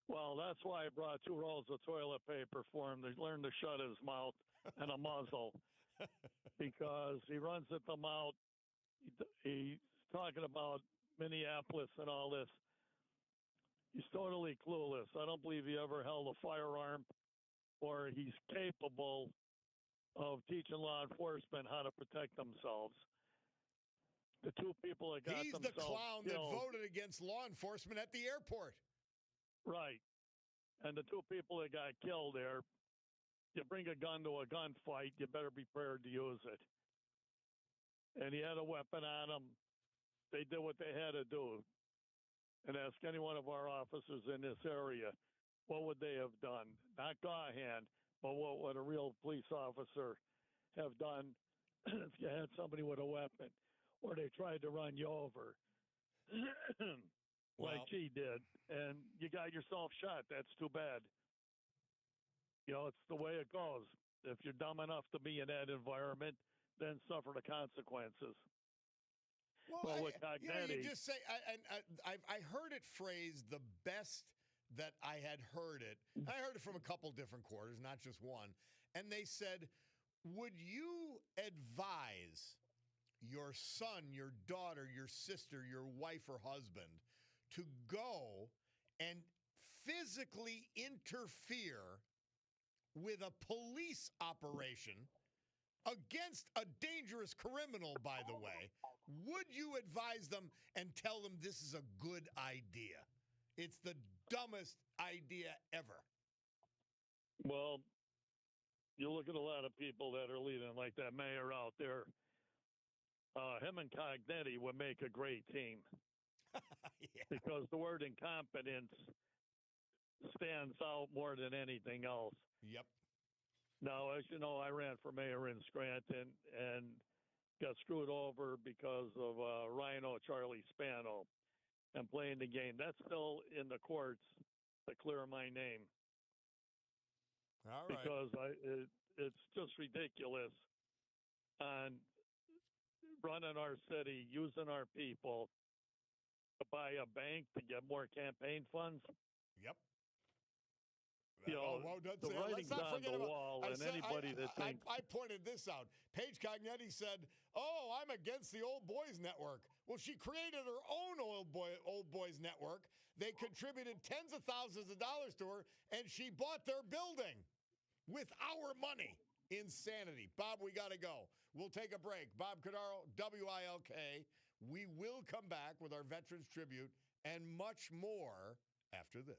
Well, that's why I brought 2 rolls of toilet paper for him to learn to shut his mouth and a muzzle because he runs at the mouth. He's talking about Minneapolis and all this. He's totally clueless. I don't believe he ever held a firearm, or he's capable of teaching law enforcement how to protect themselves. The 2 people that got He's the clown that voted against law enforcement at the airport. Right. And the 2 people that got killed there, you bring a gun to a gunfight, you better be prepared to use it. And he had a weapon on him. They did what they had to do. And ask any one of our officers in this area, what would they have done? Not Gahan, but what would a real police officer have done if you had somebody with a weapon or they tried to run you over like she did, and you got yourself shot? That's too bad. It's the way it goes. If you're dumb enough to be in that environment, then suffer the consequences. Well, you just say, I heard it phrased the best that I had heard it. I heard it from a couple different quarters, not just one. And they said, would you advise your son, your daughter, your sister, your wife or husband to go and physically interfere with a police operation against a dangerous criminal, by the way, would you advise them and tell them this is a good idea? It's the dumbest idea ever. Well, you look at a lot of people that are leading, like that mayor out there. Him and Cognetti would make a great team. Yeah. Because the word incompetence stands out more than anything else. Yep. Now, as you know, I ran for mayor in Scranton and got screwed over because of Rhino Charlie Spano and playing the game. That's still in the courts to clear my name. All right. Because it's just ridiculous on running our city, using our people to buy a bank to get more campaign funds. Yep. You know, the writing's on the wall, and anybody that thinks... I pointed this out. Paige Cognetti said, "Oh, I'm against the Old Boys Network." Well, she created her own Old Boys Network. They contributed tens of thousands of dollars to her, and she bought their building with our money. Insanity. Bob, we got to go. We'll take a break. Bob Cordaro, WILK. We will come back with our Veterans Tribute and much more after this.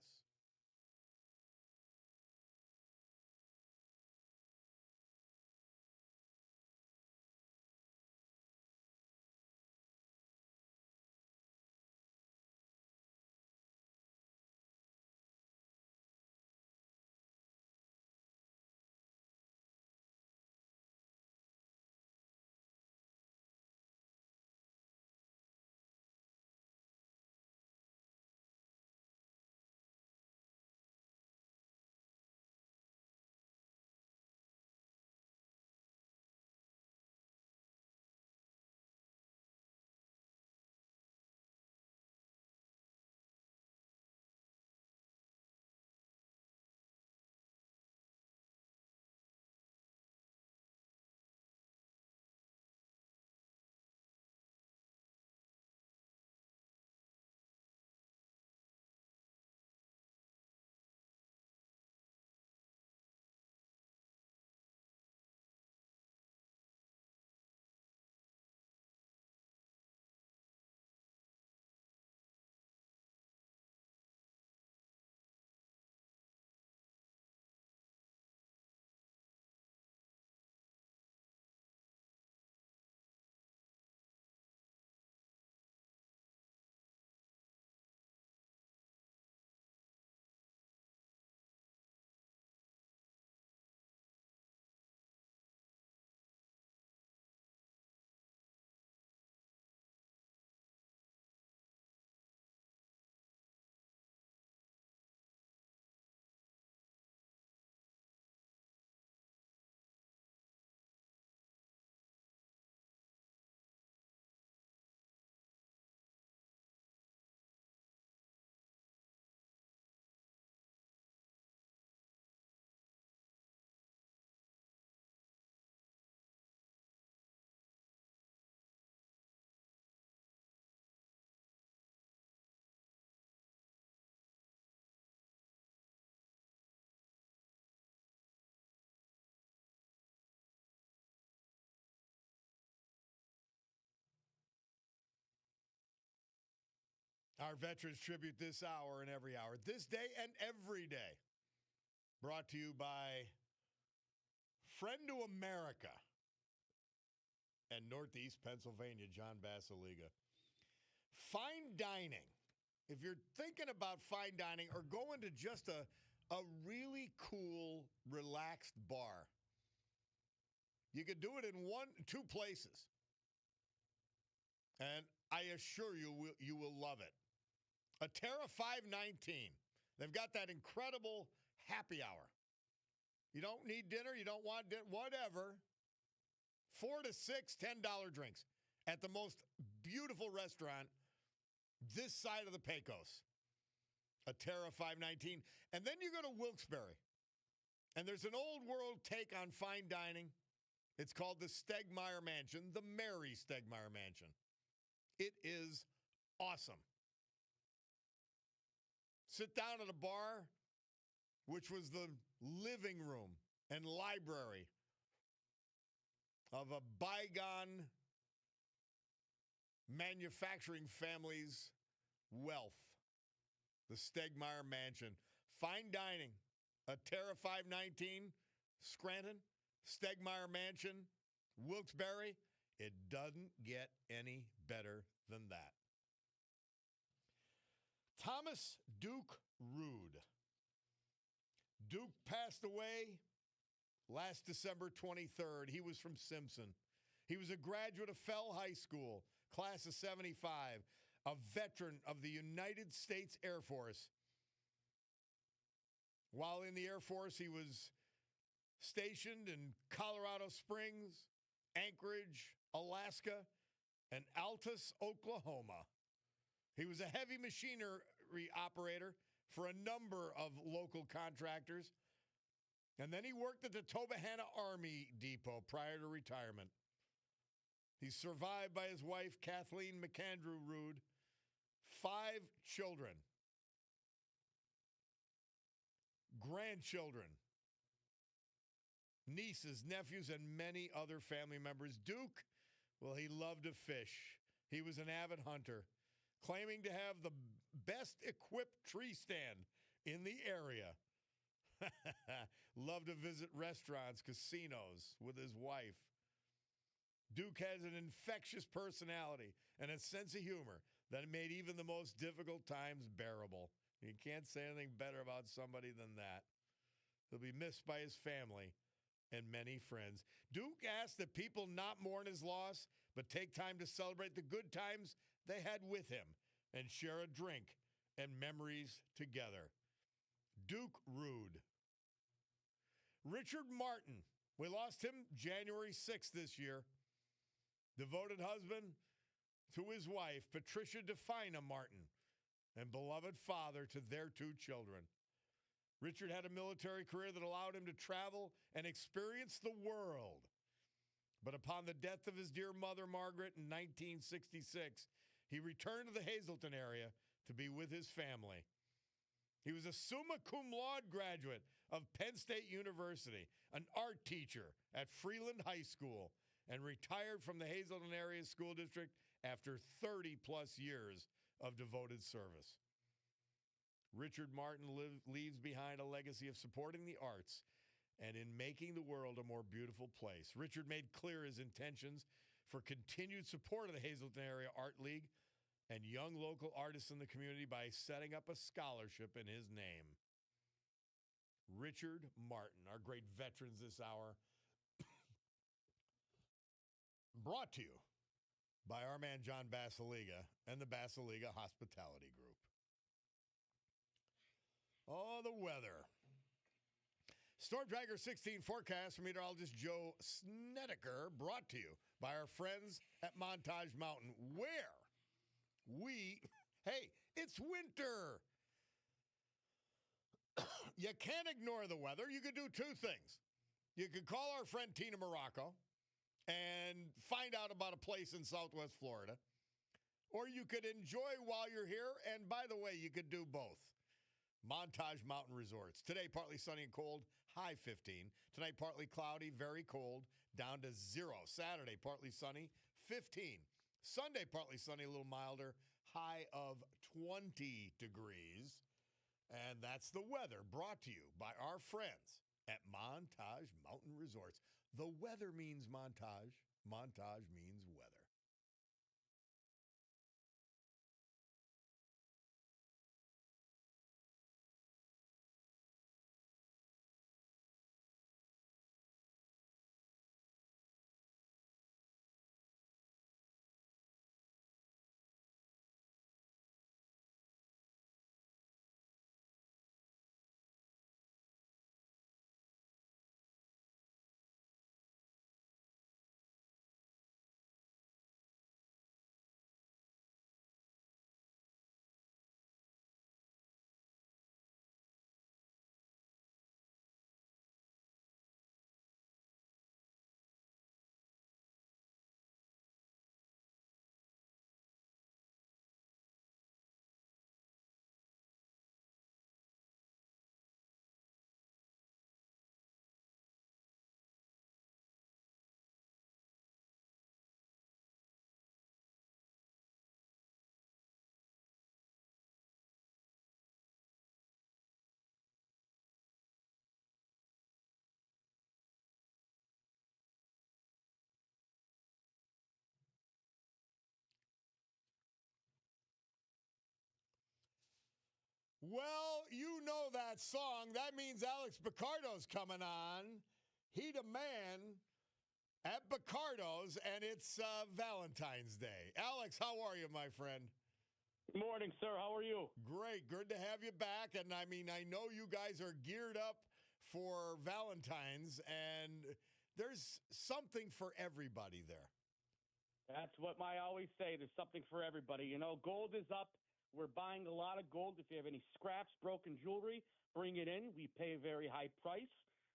Our Veterans Tribute this hour and every hour, this day and every day. Brought to you by Friend to America and Northeast Pennsylvania, John Basiliga. Fine dining. If you're thinking about fine dining or going to just a really cool, relaxed bar, you could do it in two places. And I assure you, you will love it. A Terra 519. They've got that incredible happy hour. You don't need dinner. You don't want dinner. Whatever. 4 to 6 $10 drinks at the most beautiful restaurant this side of the Pecos. A Terra 519. And then you go to Wilkes-Barre. And there's an old world take on fine dining. It's called the Stegmeyer Mansion, the Mary Stegmeyer Mansion. It is awesome. Sit down at a bar, which was the living room and library of a bygone manufacturing family's wealth. The Stegmeyer Mansion. Fine dining. A Terra 519, Scranton, Stegmeyer Mansion, Wilkes-Barre. It doesn't get any better than that. Thomas Duke Rude. Duke passed away last December 23rd. He was from Simpson. He was a graduate of Fell High School, class of 75, a veteran of the United States Air Force. While in the Air Force, he was stationed in Colorado Springs, Anchorage, Alaska, and Altus, Oklahoma. He was a heavy machinery operator for a number of local contractors. And then he worked at the Tobyhanna Army Depot prior to retirement. He's survived by his wife, Kathleen McAndrew Rude, 5 children, grandchildren, nieces, nephews, and many other family members. Duke, well, he loved to fish. He was an avid hunter, claiming to have the best equipped tree stand in the area. Loved to visit restaurants, casinos with his wife. Duke has an infectious personality and a sense of humor that made even the most difficult times bearable. You can't say anything better about somebody than that. He'll be missed by his family and many friends. Duke asked that people not mourn his loss, but take time to celebrate the good times they had with him and share a drink and memories together. Duke Rude. Richard Martin. We lost him January 6th this year. Devoted husband to his wife, Patricia Defina Martin, and beloved father to their 2 children. Richard had a military career that allowed him to travel and experience the world. But upon the death of his dear mother, Margaret, in 1966, he returned to the Hazleton area to be with his family. He was a summa cum laude graduate of Penn State University, an art teacher at Freeland High School, and retired from the Hazleton Area School District after 30-plus years of devoted service. Richard Martin leaves behind a legacy of supporting the arts and in making the world a more beautiful place. Richard made clear his intentions for continued support of the Hazleton Area Art League and young local artists in the community by setting up a scholarship in his name. Richard Martin, our great veterans this hour, brought to you by our man John Basiliga and the Basiliga Hospitality Group. Oh, the weather. Storm Tracker 16 forecast from meteorologist Joe Snedeker, brought to you by our friends at Montage Mountain, where hey, it's winter. You can't ignore the weather. You could do 2 things. You could call our friend Tina Morocco and find out about a place in Southwest Florida. Or you could enjoy while you're here, and by the way, you could do both. Montage Mountain Resorts. Today, partly sunny and cold, high 15. Tonight, partly cloudy, very cold, down to 0. Saturday, partly sunny, 15. Sunday, partly sunny, a little milder, high of 20 degrees. And that's the weather, brought to you by our friends at Montage Mountain Resorts. The weather means Montage. Montage means weather. Well, you know that song. That means Alex Picardo's coming on. He the man at Picardo's, and it's Valentine's Day. Alex, how are you, my friend? Good morning, sir. How are you? Great. Good to have you back. And I mean, I know you guys are geared up for Valentine's, and there's something for everybody there. That's what I always say. There's something for everybody. You know, gold is up. We're buying a lot of gold. If you have any scraps, broken jewelry, bring it in. We pay a very high price.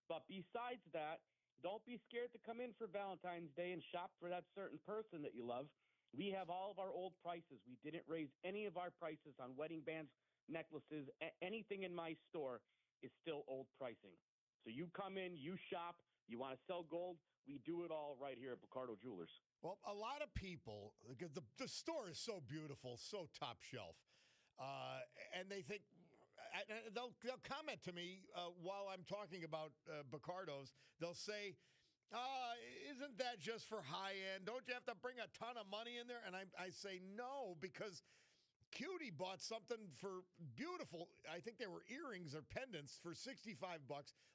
But besides that, don't be scared to come in for Valentine's Day and shop for that certain person that you love. We have all of our old prices. We didn't raise any of our prices on wedding bands, necklaces, anything in my store is still old pricing. So you come in, you shop, you want to sell gold, we do it all right here at Picardo Jewelers. Well, a lot of people, because the store is so beautiful, so top shelf, and they think, they'll comment to me while I'm talking about Picardo's. They'll say, isn't that just for high end? Don't you have to bring a ton of money in there? And I say no, because Cutie bought something for beautiful. I think they were earrings or pendants for $65.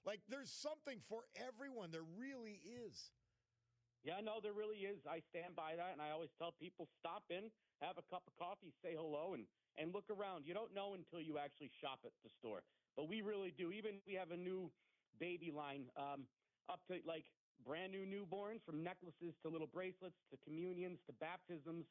Like, there's something for everyone. There really is. Yeah, no, there really is. I stand by that, and I always tell people, stop in, have a cup of coffee, say hello, and look around. You don't know until you actually shop at the store. But we really do. Even we have a new baby line up to, like, brand new newborns, from necklaces to little bracelets to communions to baptisms,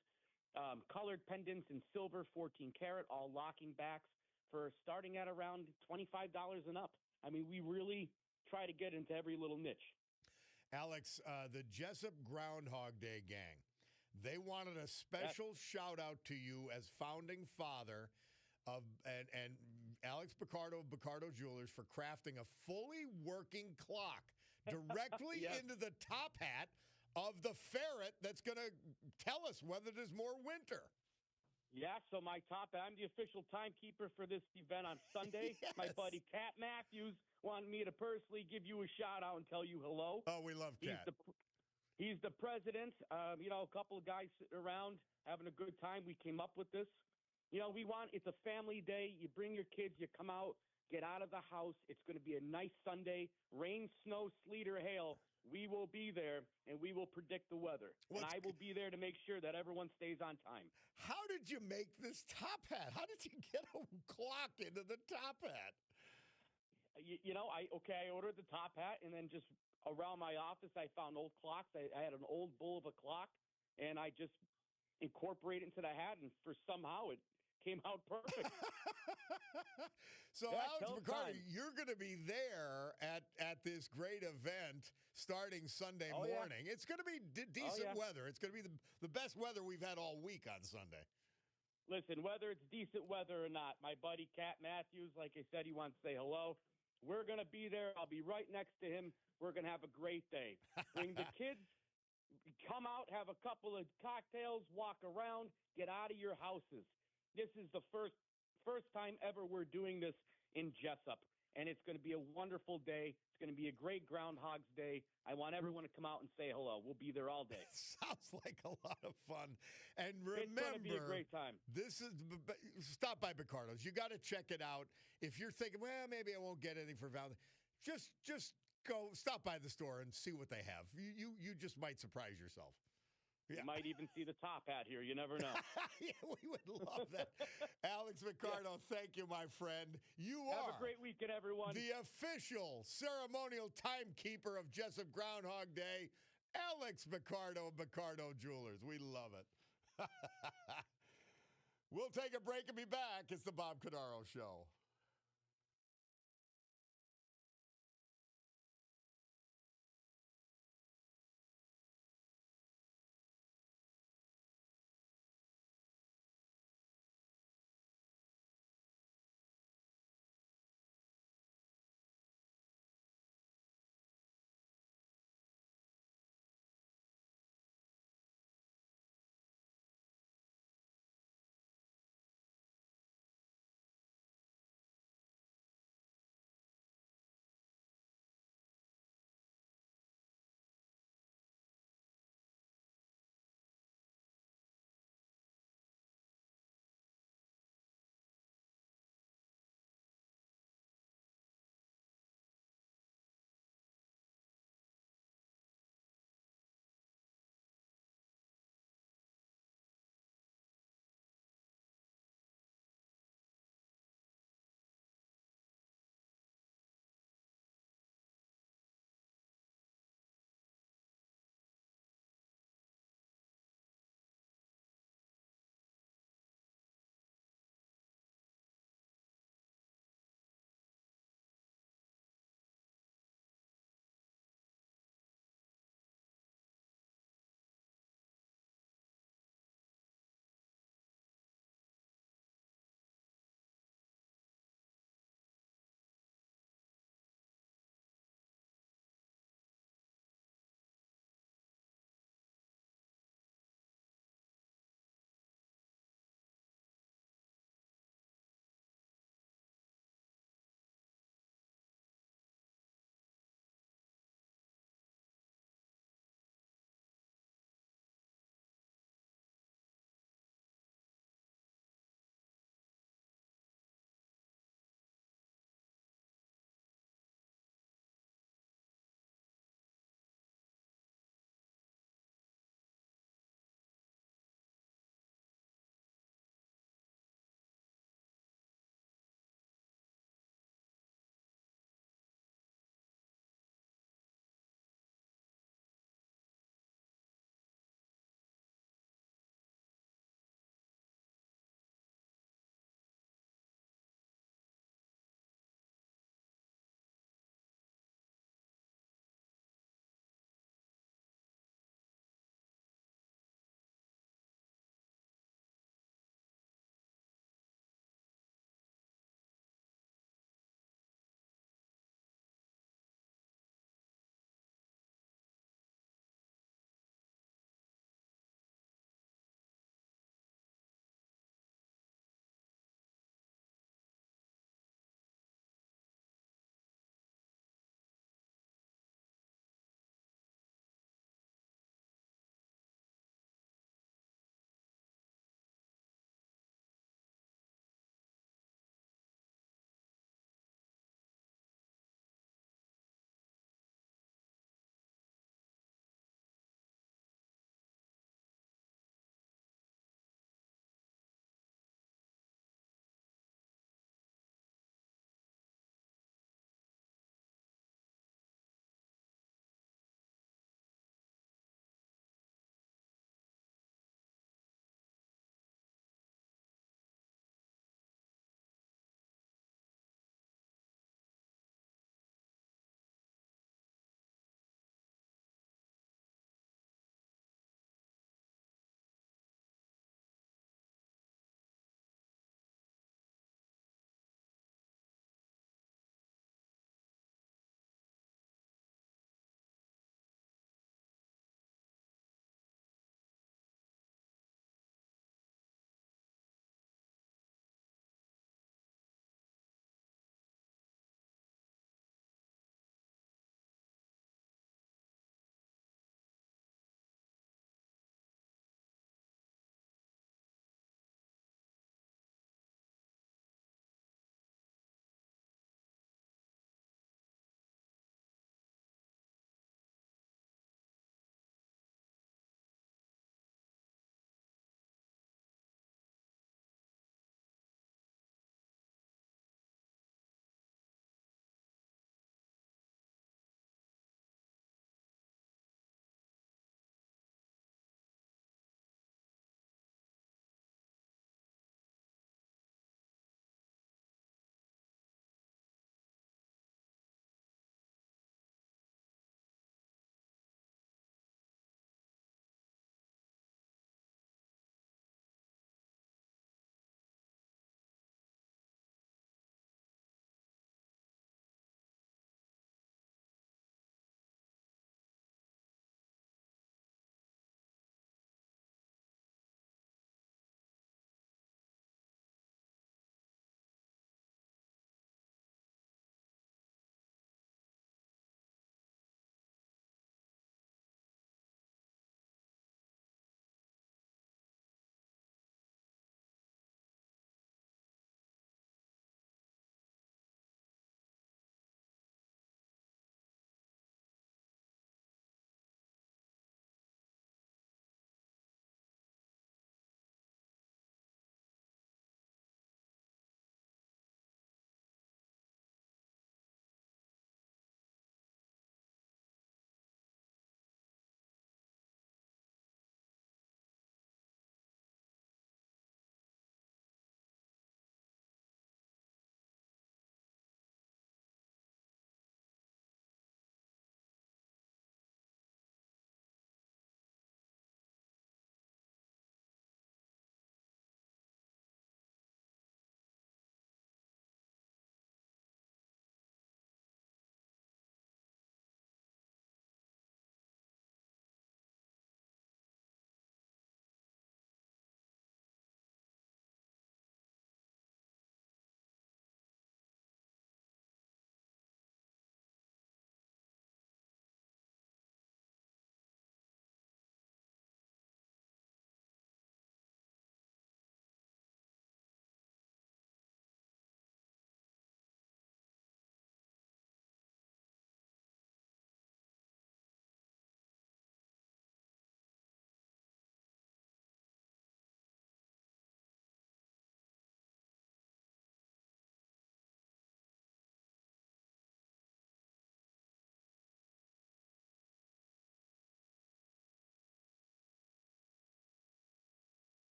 colored pendants in silver, 14 karat, all locking backs for starting at around $25 and up. I mean, we really try to get into every little niche. Alex, the Jessup Groundhog Day gang, they wanted a special shout out to you as founding father of and Alex Picardo of Picardo Jewelers for crafting a fully working clock directly into the top hat of the ferret that's going to tell us whether there's more winter. Yeah, so I'm the official timekeeper for this event on Sunday. Yes. My buddy Cat Matthews wanted me to personally give you a shout out and tell you hello. Oh, we love Cat. He's the president. You know, a couple of guys sitting around having a good time. We came up with this. You know, it's a family day. You bring your kids, you come out, get out of the house. It's going to be a nice Sunday. Rain, snow, sleet, or hail. We will be there, and we will predict the weather. And I will be there to make sure that everyone stays on time. How did you make this top hat? How did you get a clock into the top hat? You know, I ordered the top hat, and then just around my office, I found old clocks. I had an old bull of a clock, and I just incorporated it into the hat, and somehow it came out perfect. So, Alex Picardo, you're going to be there at this great event starting Sunday morning. Yeah. It's going to be decent weather. It's going to be the best weather we've had all week on Sunday. Listen, whether it's decent weather or not, my buddy Cat Matthews, like I said, he wants to say hello. We're going to be there. I'll be right next to him. We're going to have a great day. Bring the kids. Come out, have a couple of cocktails, walk around, get out of your houses. This is the first time ever we're doing this in Jessup, and it's going to be a wonderful day. It's going to be a great Groundhog's Day. I want everyone to come out and say hello. We'll be there all day. Sounds like a lot of fun. And remember, it's going to be a great time. Stop by Picardo's. You got to check it out. If you're thinking, well, maybe I won't get anything for Valentine's, just go stop by the store and see what they have. You just might surprise yourself. Yeah. You might even see the top hat here. You never know. Yeah, we would love that. Alex Picardo, thank you, my friend. Have a great weekend, everyone. The official ceremonial timekeeper of Jessup Groundhog Day, Alex Picardo of Picardo Jewelers. We love it. We'll take a break and be back. It's the Bob Cordaro Show.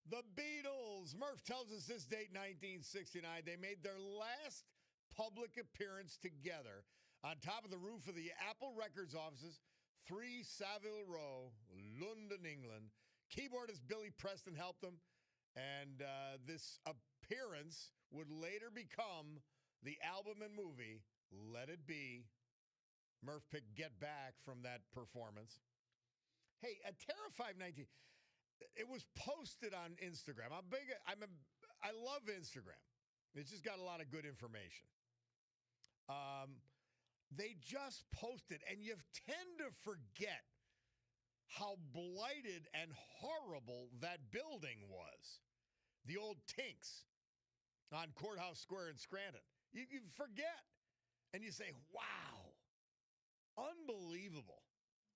The Beatles. Murph tells us this date, 1969. They made their last public appearance together on top of the roof of the Apple Records offices, 3 Savile Row, London, England. Keyboardist Billy Preston helped them, and this appearance would later become the album and movie, Let It Be. Murph picked Get Back from that performance. Hey, Terra 519, it was posted on Instagram. I love Instagram. It's just got a lot of good information. They just posted, and you tend to forget how blighted and horrible that building was. The old Tinks on Courthouse Square in Scranton. You forget, and you say, wow, unbelievable.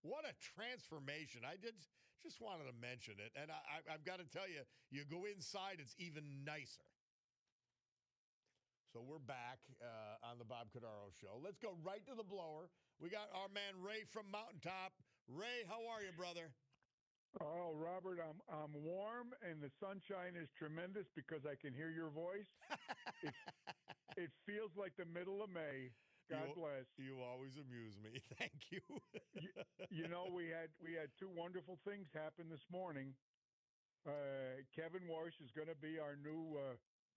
What a transformation. I just wanted to mention it, and I've got to tell you, you go inside, it's even nicer. So we're back on the Bob Cordaro Show. Let's go right to the blower. We got our man Ray from Mountaintop. Ray, how are you, brother? Oh, Robert, I'm warm and the sunshine is tremendous because I can hear your voice. It feels like the middle of May. God bless. You always amuse me. Thank you. you know, we had two wonderful things happen this morning. Kevin Warsh is going to be our new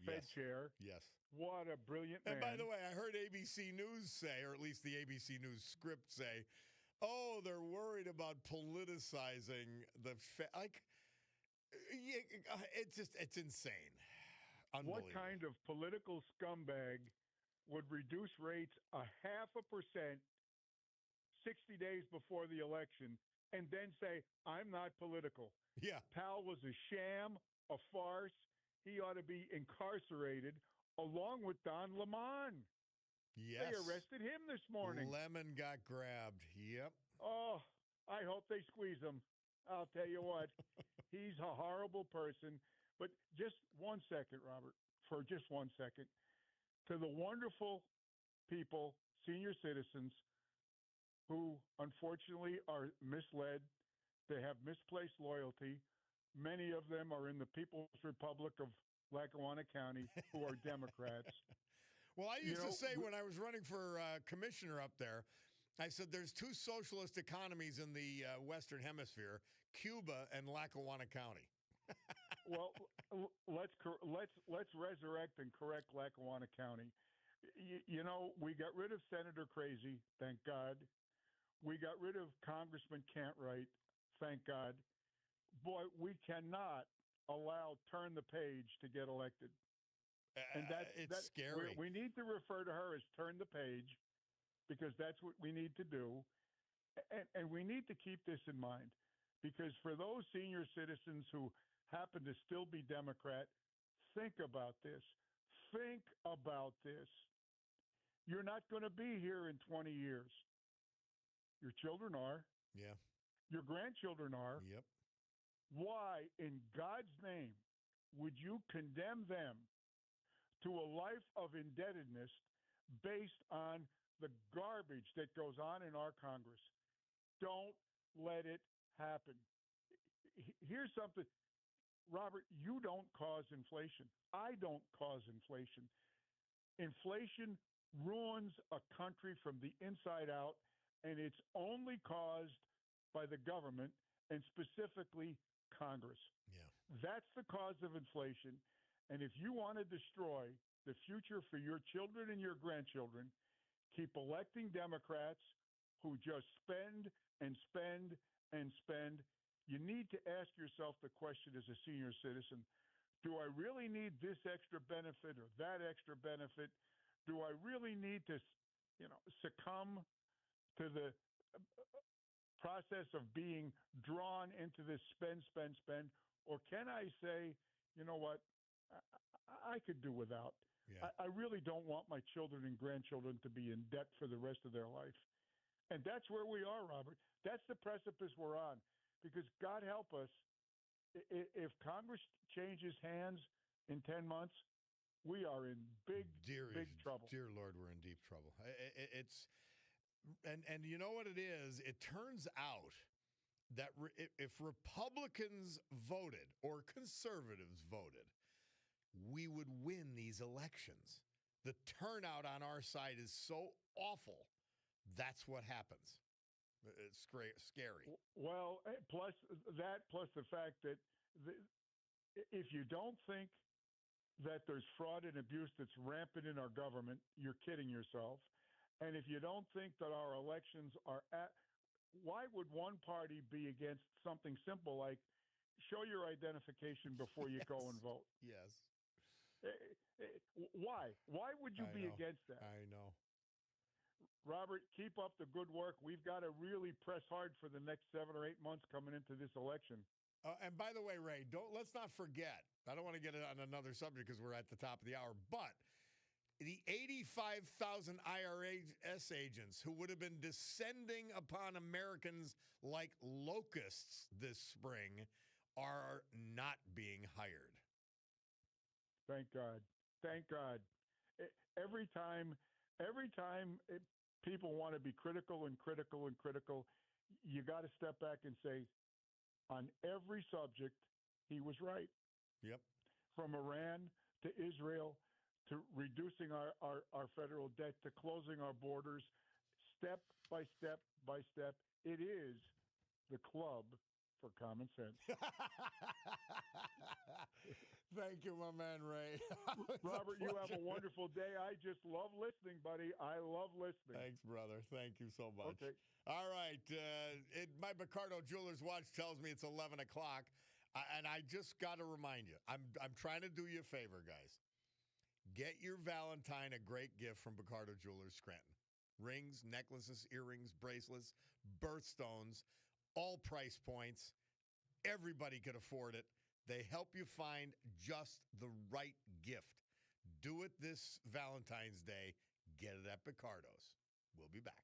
Fed chair. Yes. What a brilliant man. And by the way, I heard ABC News say, or at least the ABC News script say, oh, they're worried about politicizing the Fed. It's insane. What kind of political scumbag would reduce rates 0.5% 60 days before the election and then say, I'm not political? Yeah. Powell was a sham, a farce. He ought to be incarcerated along with Don Lemon. Yes. They arrested him this morning. Lemon got grabbed. Yep. Oh, I hope they squeeze him. I'll tell you what, he's a horrible person. But just 1 second, Robert, for just 1 second. To the wonderful people, senior citizens, who unfortunately are misled, they have misplaced loyalty. Many of them are in the People's Republic of Lackawanna County, who are Democrats. Well, I used to say when I was running for commissioner up there, I said there's two socialist economies in the Western Hemisphere, Cuba and Lackawanna County. Well, let's resurrect and correct Lackawanna County. You know, we got rid of Senator Crazy, thank God. We got rid of Congressman Cantright, thank God. Boy, we cannot allow turn the page to get elected. And that's scary. We need to refer to her as turn the page because that's what we need to do. And we need to keep this in mind because for those senior citizens who happen to still be Democrat, think about this. Think about this. You're not going to be here in 20 years. Your children are. Yeah. Your grandchildren are. Yep. Why, in God's name, would you condemn them to a life of indebtedness based on the garbage that goes on in our Congress? Don't let it happen. Here's something. Robert, you don't cause inflation. I don't cause inflation. Inflation ruins a country from the inside out, and it's only caused by the government and specifically Congress. Yeah. That's the cause of inflation. And if you want to destroy the future for your children and your grandchildren, keep electing Democrats who just spend and spend and spend. You need to ask yourself the question as a senior citizen, do I really need this extra benefit or that extra benefit? Do I really need to, succumb to the process of being drawn into this spend? Or can I say, you know what, I could do without. Yeah. I really don't want my children and grandchildren to be in debt for the rest of their life. And that's where we are, Robert. That's the precipice we're on. Because God help us, if Congress changes hands in 10 months, we are in big trouble. Dear Lord, we're in deep trouble. And you know what it is? It turns out that if Republicans voted or conservatives voted, we would win these elections. The turnout on our side is so awful. That's what happens. It's scary. Well, plus the fact that if you don't think that there's fraud and abuse that's rampant in our government, you're kidding yourself. And if you don't think that our elections are why would one party be against something simple like show your identification before you go and vote? Yes. Why? Why would you be against that? I know. Robert, keep up the good work. We've got to really press hard for the next 7 or 8 months coming into this election. And by the way, Ray, let's not forget. I don't want to get on another subject because we're at the top of the hour, but the 85,000 IRS agents who would have been descending upon Americans like locusts this spring are not being hired. Thank God. Thank God. Every time people want to be critical, you got to step back and say, on every subject, he was right. Yep. From Iran to Israel to reducing our federal debt to closing our borders, step by step by step. It is the club for common sense. Thank you, my man, Ray. Robert, you have a wonderful day. I just love listening, buddy. I love listening. Thanks, brother. Thank you so much. Okay. All right. My Picardo Jewelers watch tells me it's 11 o'clock. And I just got to remind you, I'm trying to do you a favor, guys. Get your Valentine a great gift from Picardo Jewelers Scranton. Rings, necklaces, earrings, bracelets, birthstones, all price points. Everybody could afford it. They help you find just the right gift. Do it this Valentine's Day. Get it at Picardo's. We'll be back.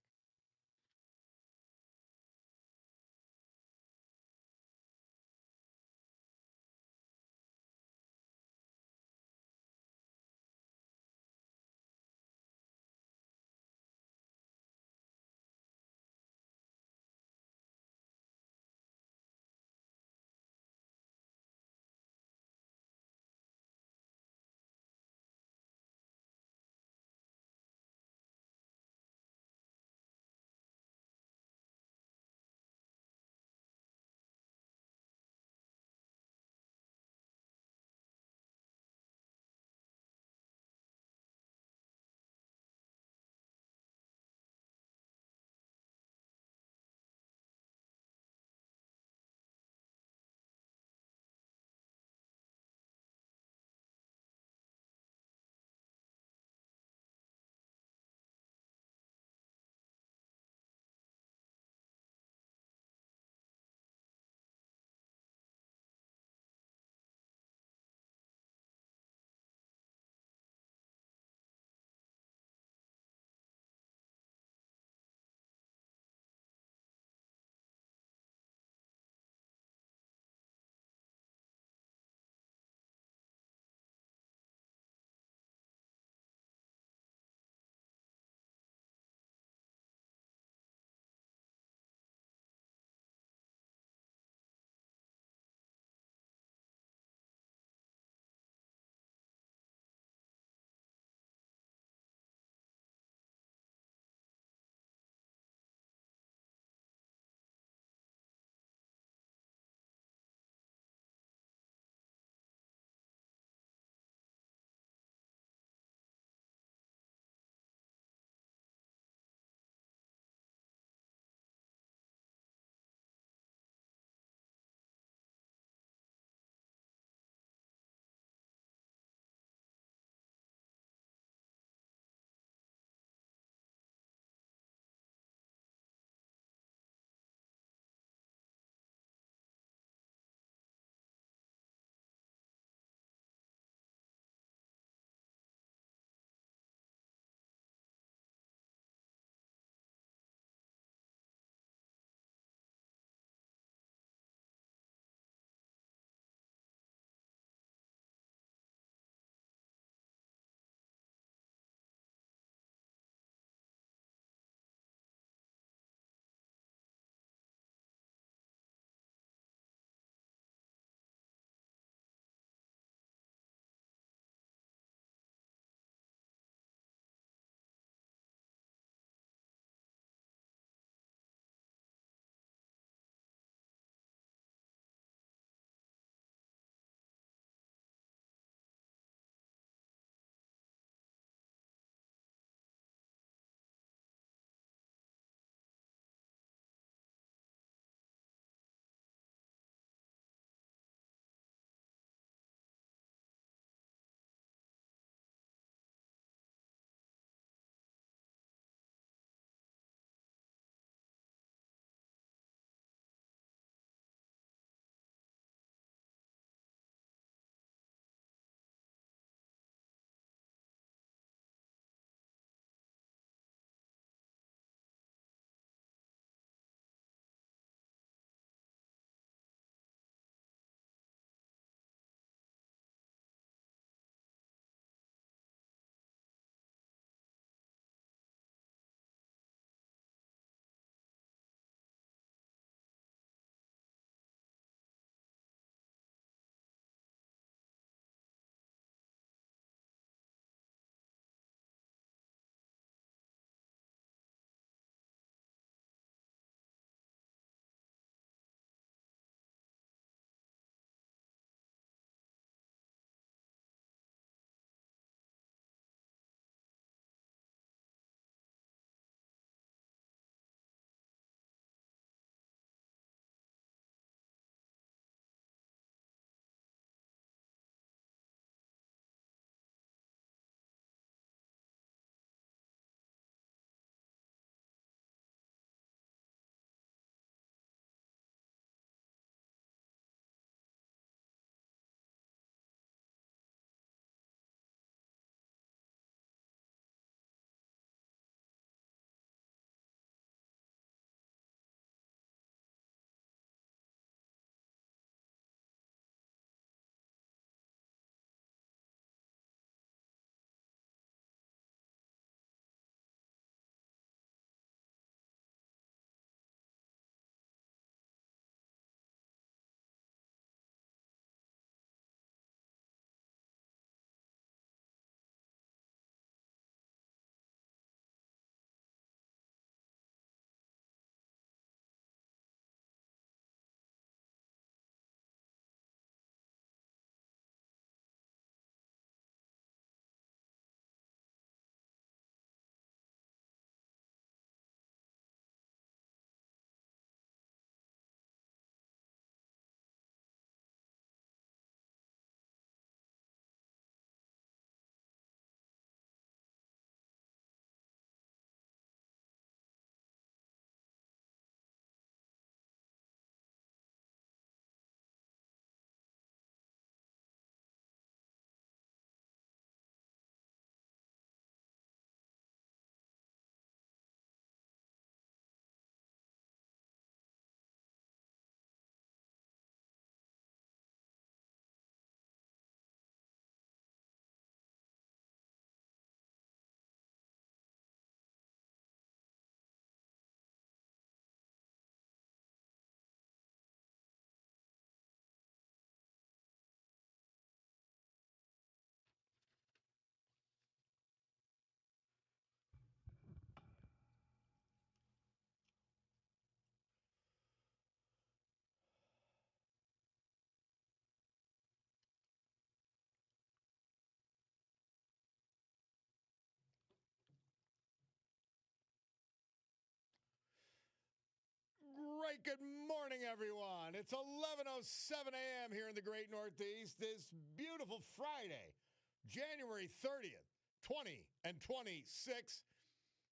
right, good morning, everyone. It's 11:07 a.m. here in the great Northeast. This beautiful Friday, January 30th, 2026.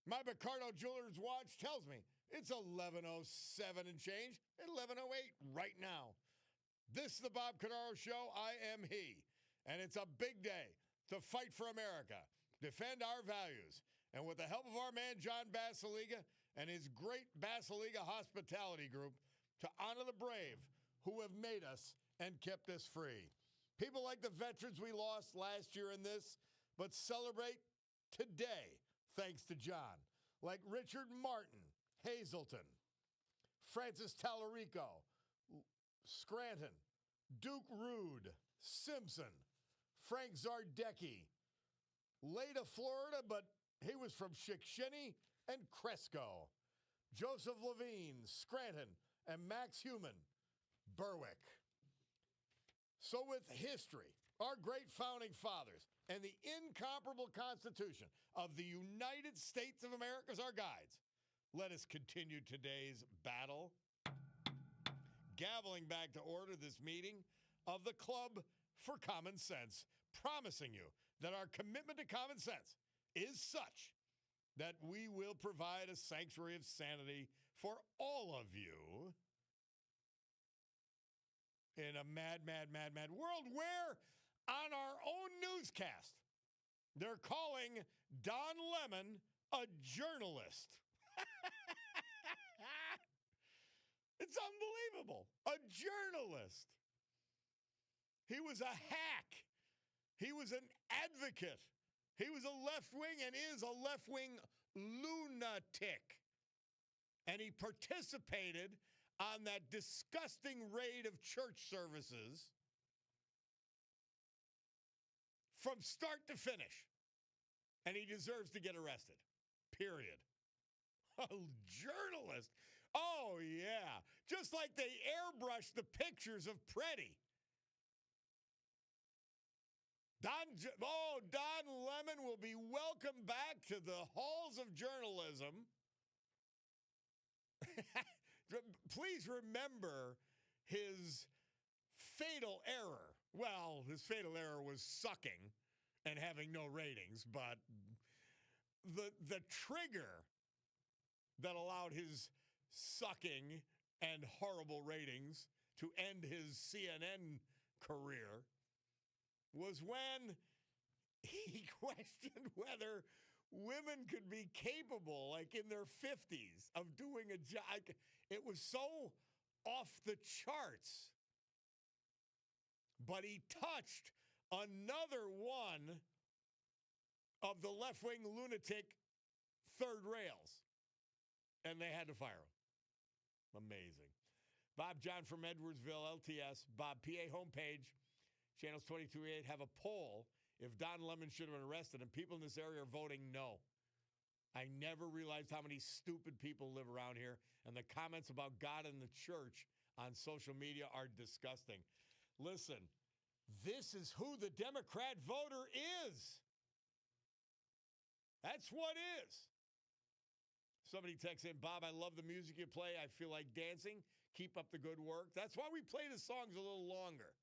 My Cordaro Jewelers watch tells me it's 11:07 and change, 11:08 right now. This is the Bob Cordaro Show. I am he, and it's a big day to fight for America, defend our values, and with the help of our man John Basiliga and his great Basiliga Hospitality Group, to honor the brave who have made us and kept us free. People like the veterans we lost last year in this, but celebrate today thanks to John, like Richard Martin, Hazelton, Francis Tallarico, Scranton, Duke Rude, Simpson, Frank Zardecki, Leda, Florida, but he was from Chickasha and Cresco, Joseph Levine, Scranton, and Max Human, Berwick. So with history, our great founding fathers, and the incomparable Constitution of the United States of America as our guides, let us continue today's battle. Gaveling back to order this meeting of the Club for Common Sense, promising you that our commitment to common sense is such that we will provide a sanctuary of sanity for all of you in a mad world where, on our own newscast, they're calling Don Lemon a journalist. It's unbelievable. A journalist. He was a hack. He was an advocate. He was a left-wing and is a left-wing lunatic. And he participated on that disgusting raid of church services from start to finish. And he deserves to get arrested. Period. A journalist. Oh, yeah. Just like they airbrushed the pictures of Preddy. Don Lemon will be welcomed back to the halls of journalism. Please remember his fatal error. Well, his fatal error was sucking and having no ratings, but the trigger that allowed his sucking and horrible ratings to end his CNN career was when he questioned whether women could be capable, like in their 50s, of doing a job. It was so off the charts. But he touched another one of the left-wing lunatic third rails, and they had to fire him. Amazing. Bob John from Edwardsville, LTS, Bob PA homepage, channels 22.8 have a poll if Don Lemon should have been arrested, and people in this area are voting no. I never realized how many stupid people live around here, and the comments about God and the church on social media are disgusting. Listen, this is who the Democrat voter is. That's what is. Somebody texts in, Bob, I love the music you play. I feel like dancing. Keep up the good work. That's why we play the songs a little longer.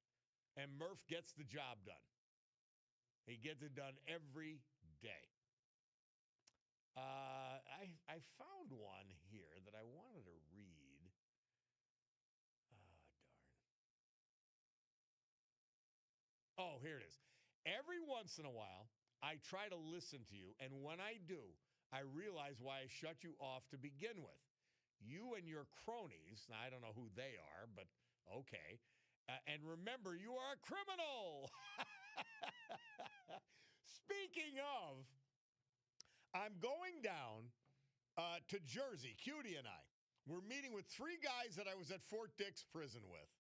And Murph gets the job done. He gets it done every day. I found one here that I wanted to read. Darn. Oh, here it is. Every once in a while, I try to listen to you, and when I do, I realize why I shut you off to begin with. You and your cronies, now I don't know who they are, but okay. And remember, you are a criminal. Speaking of, I'm going down to Jersey, Cutie and I. We're meeting with 3 guys that I was at Fort Dix prison with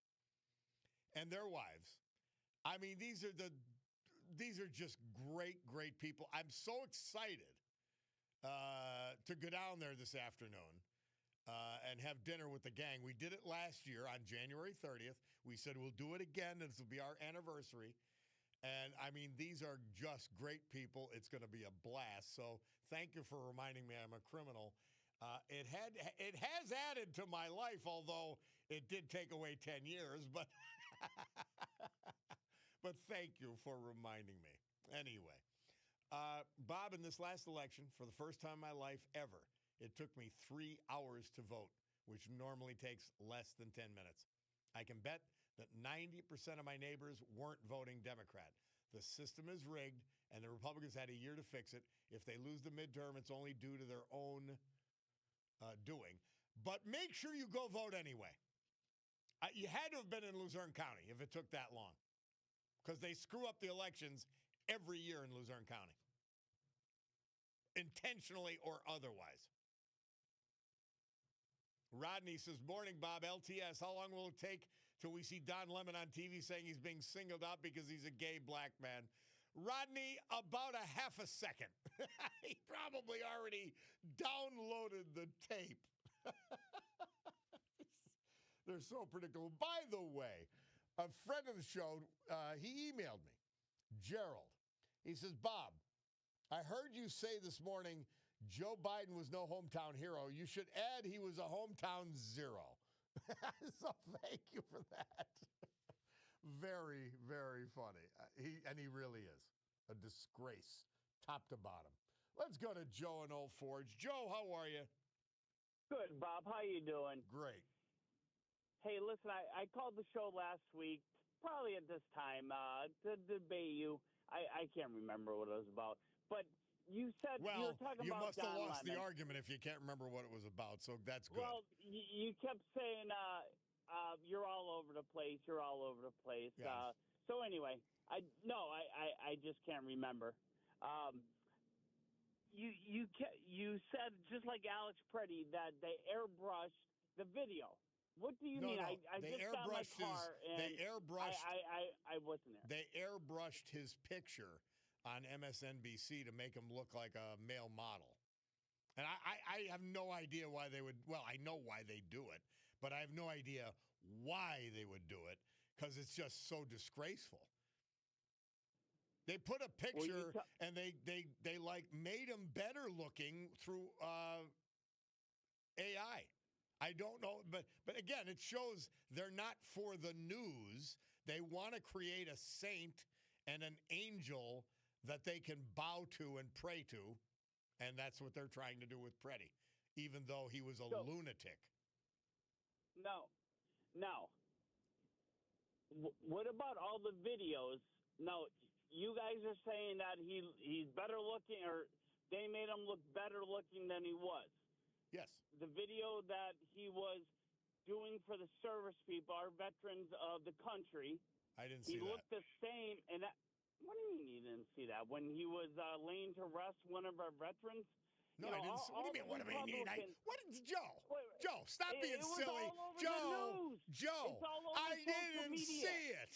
and their wives. I mean, these are just great people. I'm so excited to go down there this afternoon and have dinner with the gang. We did it last year on January 30th. We said we'll do it again. This will be our anniversary. And, I mean, these are just great people. It's going to be a blast. So thank you for reminding me I'm a criminal. It has added to my life, although it did take away 10 years, but but thank you for reminding me. Anyway, Bob, in this last election, for the first time in my life ever, it took me 3 hours to vote, which normally takes less than 10 minutes. I can bet that 90% of my neighbors weren't voting Democrat. The system is rigged, and the Republicans had a year to fix it. If they lose the midterm, it's only due to their own doing. But make sure you go vote anyway. You had to have been in Luzerne County if it took that long, because they screw up the elections every year in Luzerne County, intentionally or otherwise. Rodney says, morning, Bob, LTS. How long will it take till we see Don Lemon on TV saying he's being singled out because he's a gay black man? Rodney, about a half a second. He probably already downloaded the tape. They're so predictable. By the way, a friend of the show, he emailed me, Gerald. He says, Bob, I heard you say this morning Joe Biden was no hometown hero. You should add he was a hometown zero. So thank you for that. Very, very funny. He really is a disgrace, top to bottom. Let's go to Joe in Old Forge. Joe, how are you? Good, Bob. How you doing? Great. Hey, listen, I called the show last week, probably at this time, to debate you. I can't remember what it was about. But you said you were talking you about must have Don lost Lemon. the argument if you can't remember what it was about, so that's good. Well, you kept saying you're all over the place. You're all over the place. Yes. So anyway, I just can't remember. You said, just like Alex Preddy, that they airbrushed the video. What do you mean? No, I just got in my car and they airbrushed. I wasn't there. They airbrushed his picture on MSNBC to make him look like a male model. And I have no idea why they would. Well, I know why they do it, but I have no idea why they would do it, because it's just so disgraceful. They put a picture and they like made him better looking through AI. I don't know, but again, it shows they're not for the news. They want to create a saint and an angel that they can bow to and pray to, and that's what they're trying to do with Preddy, even though he was a lunatic. No. What about all the videos? No, you guys are saying that he's better looking, or they made him look better looking than he was. Yes. The video that he was doing for the service people, our veterans of the country. I didn't see that. He looked the same. And what do you mean you didn't see that? When he was laying to rest one of our veterans? No, I didn't see. What do you mean? What do I mean? Joe, stop being silly. Joe, I didn't see it.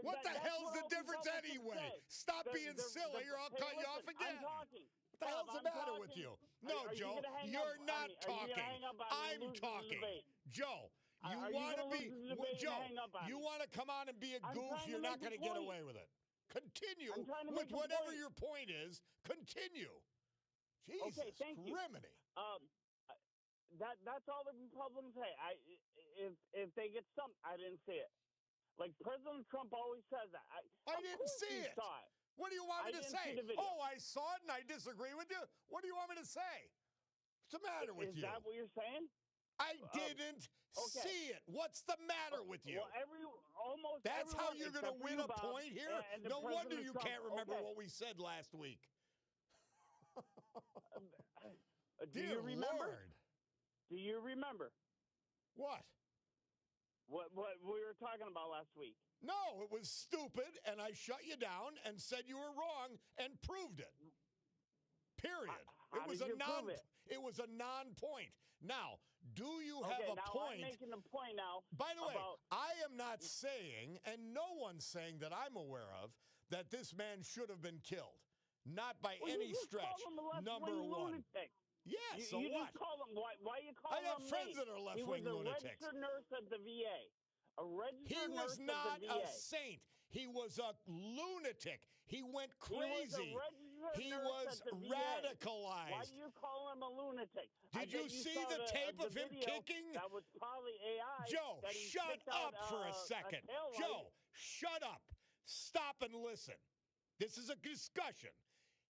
What the hell's the difference anyway? Stop being silly or I'll cut you off again. I'm talking. What the hell's the matter with you? No, Joe, you're not talking. I'm talking. Joe, you want to be Joe, you want to come on and be a goof, you're not going to get away with it. Continue with whatever your point is. Continue. Jesus criminy. That's all the Republicans say. If they get some, I didn't see it. Like President Trump always says that. I didn't see it. Saw it. What do you want me to say? Oh, I saw it and I disagree with you. What do you want me to say? What's the matter with you? Is that what you're saying? I didn't see it. What's the matter with you? Well, that's how you're going to win a point here? No wonder you can't remember what we said last week. Do you remember? Lord. Do you remember? What? What we were talking about last week? No, it was stupid, and I shut you down and said you were wrong and proved it. Period. It was a non-point. Now, do you have a point? I'm making a point now. By the way, I am not saying, and no one's saying that I'm aware of, that this man should have been killed. Not by any stretch. Number one. Lunatic. Yes, you what? Just call him. Why you call him? I have friends that are left-wing lunatics. He was a registered nurse at the VA. A registered He was nurse of not the a VA. saint. He was a lunatic. He went He was a crazy. registered He nurse was at the VA. radicalized. Why do you call him a lunatic? Did you see saw the tape of him video kicking? That was probably AI. Joe, that he shut kicked out, up for a second. taillight. Joe, shut up. Stop and listen. This is a discussion.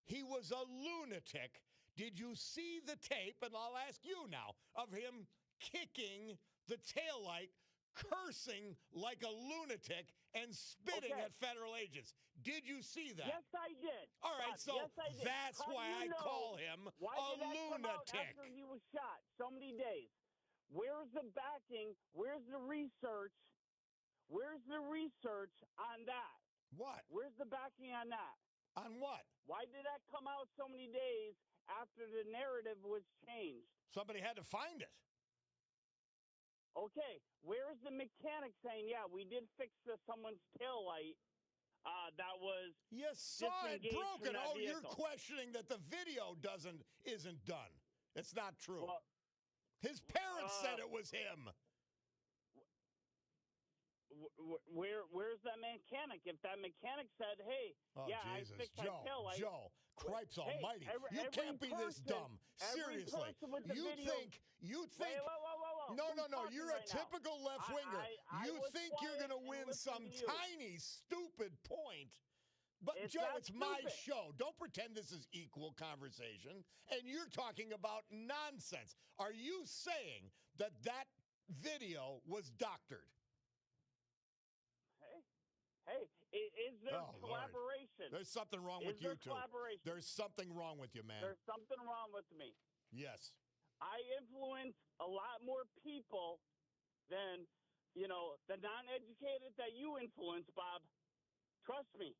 He was a lunatic. Did you see the tape, and I'll ask you now, of him kicking the taillight, cursing like a lunatic, and spitting at federal agents? Did you see that? Yes, I did. All right, so yes, I did. that's How why I call him why a did that come out lunatic. after he was shot so many days? Where's the backing? Where's the research? Where's the research on that? What? Where's the backing on that? On what? Why did that come out so many days after the narrative was changed? Somebody had to find it. Okay, where is the mechanic saying, yeah, we did fix someone's taillight that was You saw it disengaged broken. from that Oh, you're vehicle? questioning that the video isn't done. It's not true. Well, His parents said it was him. where's that mechanic? If that mechanic said, hey, Oh, yeah, Jesus. I fixed that taillight. Joe, cripes Hey, almighty. You every can't be this person- dumb. every Seriously. person with the You video- think Wait, whoa. No, Who's no, talking you're a right now? typical left winger. I You was think you're quiet going to and win listened some to you. tiny, stupid point. But, It's Joe, not it's my stupid. show. Don't pretend this is equal conversation. And you're talking about nonsense. Are you saying that video was doctored? Hey, is there Oh, Lord. collaboration? There's something wrong with Is you, there too. collaboration? There's something wrong with you, man. There's something wrong with me. Yes. I influence a lot more people than, the non-educated that you influence, Bob. Trust me.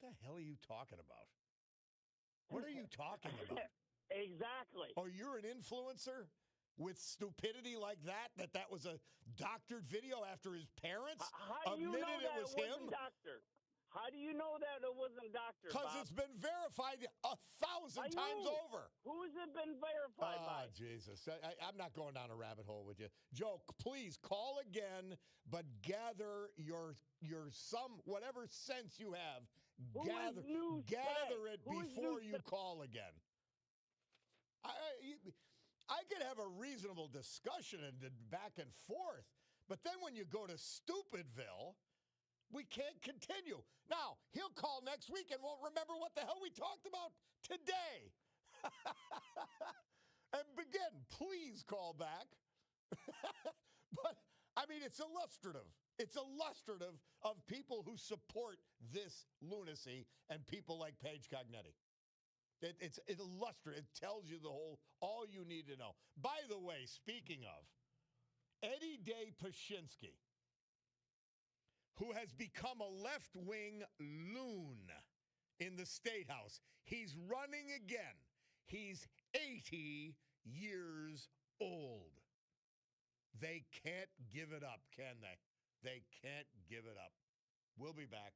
What the hell are you talking about? What are you talking about? Exactly. Oh, you're an influencer with stupidity like that? That was a doctored video after his parents How do you know admitted that it was wasn't him? doctored? How do you know that it wasn't doctored, Because Bob? it's been verified 1,000 times who? over. Who has it been verified by? Jesus. I'm not going down a rabbit hole with you. Joe, please call again, but gather your whatever sense you have. Who is news Gather today? it Who is before news you call again. I could have a reasonable discussion and back and forth, but then when you go to Stupidville, we can't continue. Now, he'll call next week and won't remember what the hell we talked about today. And again, please call back. But, it's illustrative. It's illustrative of people who support this lunacy and people like Paige Cognetti. It's illustrative. It tells you all you need to know. By the way, speaking of, Eddie Day Pashinsky, who has become a left-wing loon in the State House. He's running again. He's 80 years old. They can't give it up, can they? They can't give it up. We'll be back.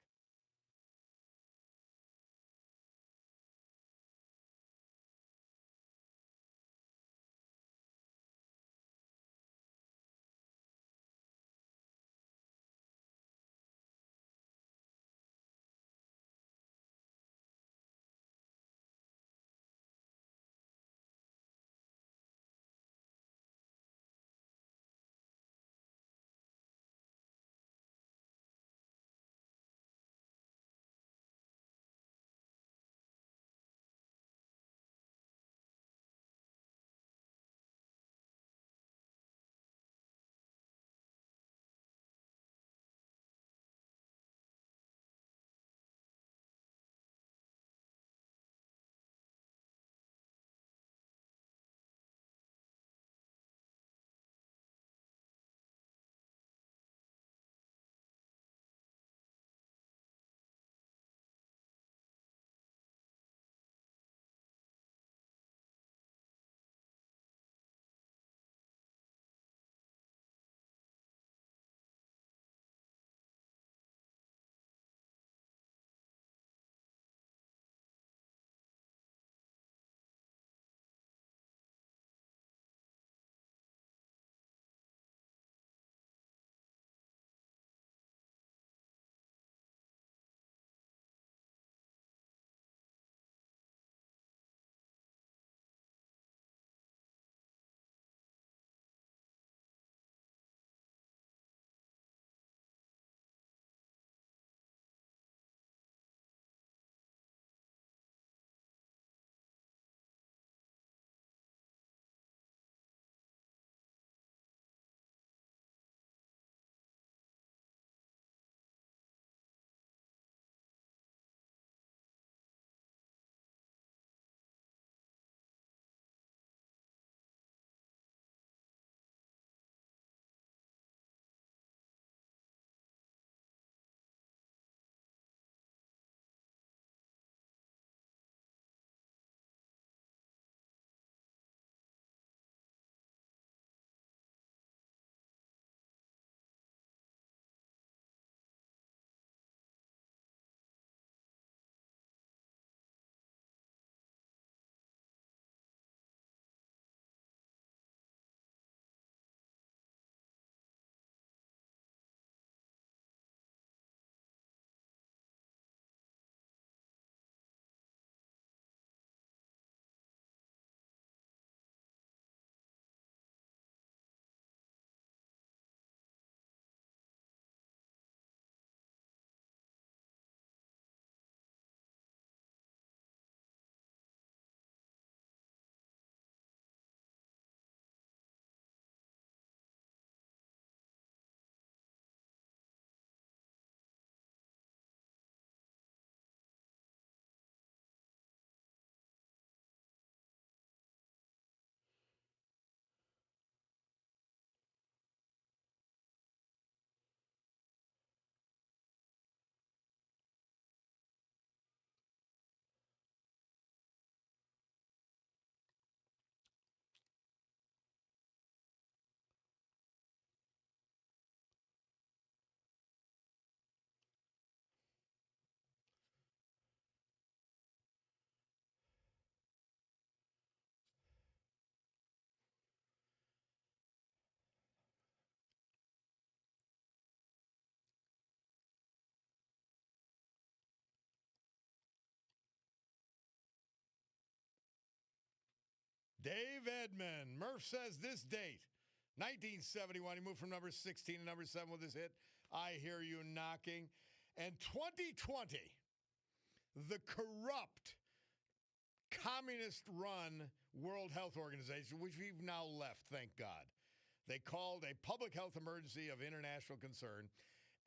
Dave Edmond. Murph says this date, 1971. He moved from number 16 to number 7 with his hit, I Hear You Knocking. And 2020, the corrupt, communist-run World Health Organization, which we've now left, thank God. They called a public health emergency of international concern.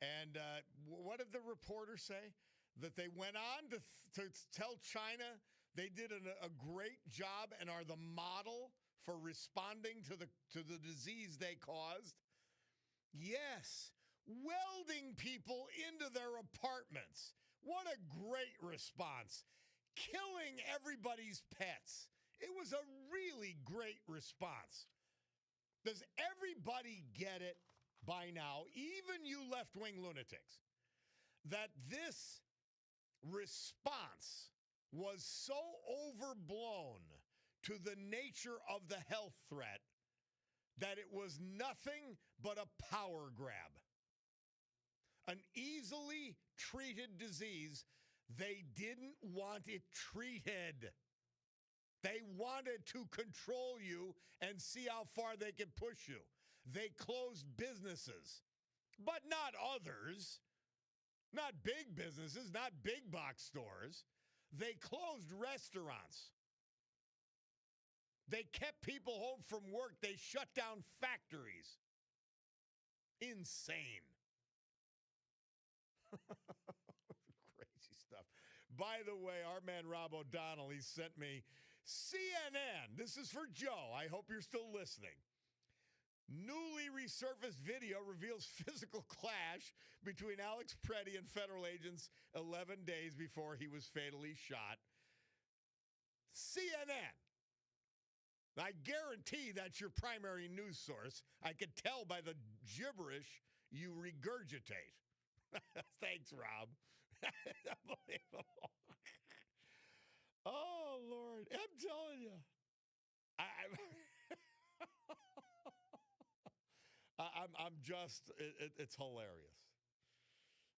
And what did the reporter say? That they went on to tell China they did a great job and are the model for responding to the disease they caused? Yes, welding people into their apartments. What a great response. Killing everybody's pets. It was a really great response. Does everybody get it by now, even you left-wing lunatics, that this response was so overblown to the nature of the health threat that it was nothing but a power grab? An easily treated disease. They didn't want it treated. They wanted to control you and see how far they could push you. They closed businesses, but not others. Not big businesses, not big box stores. They closed restaurants. They kept people home from work. They shut down factories. Insane. Crazy stuff. By the way, our man Rob O'Donnell, he sent me CNN. This is for Joe. I hope you're still listening. Newly resurfaced video reveals physical clash between Alex Preddy and federal agents 11 days before he was fatally shot. CNN. I guarantee that's your primary news source. I could tell by the gibberish you regurgitate. Thanks, Rob. Unbelievable. Oh, Lord. I'm telling you. I'm just, it's hilarious.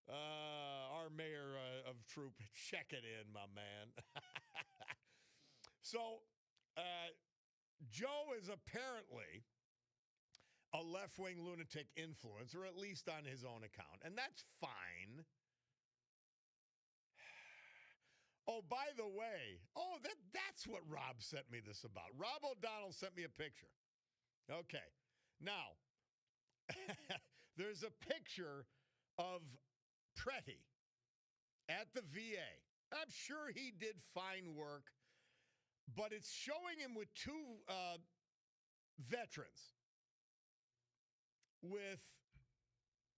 Our mayor of Troop, check it in, my man. So, Joe is apparently a left-wing lunatic influencer, or at least on his own account, and that's fine. Oh, by the way, that's what Rob sent me this about. Rob O'Donnell sent me a picture. Okay. Now, there's a picture of Preddy at the VA. I'm sure he did fine work, but it's showing him with two veterans with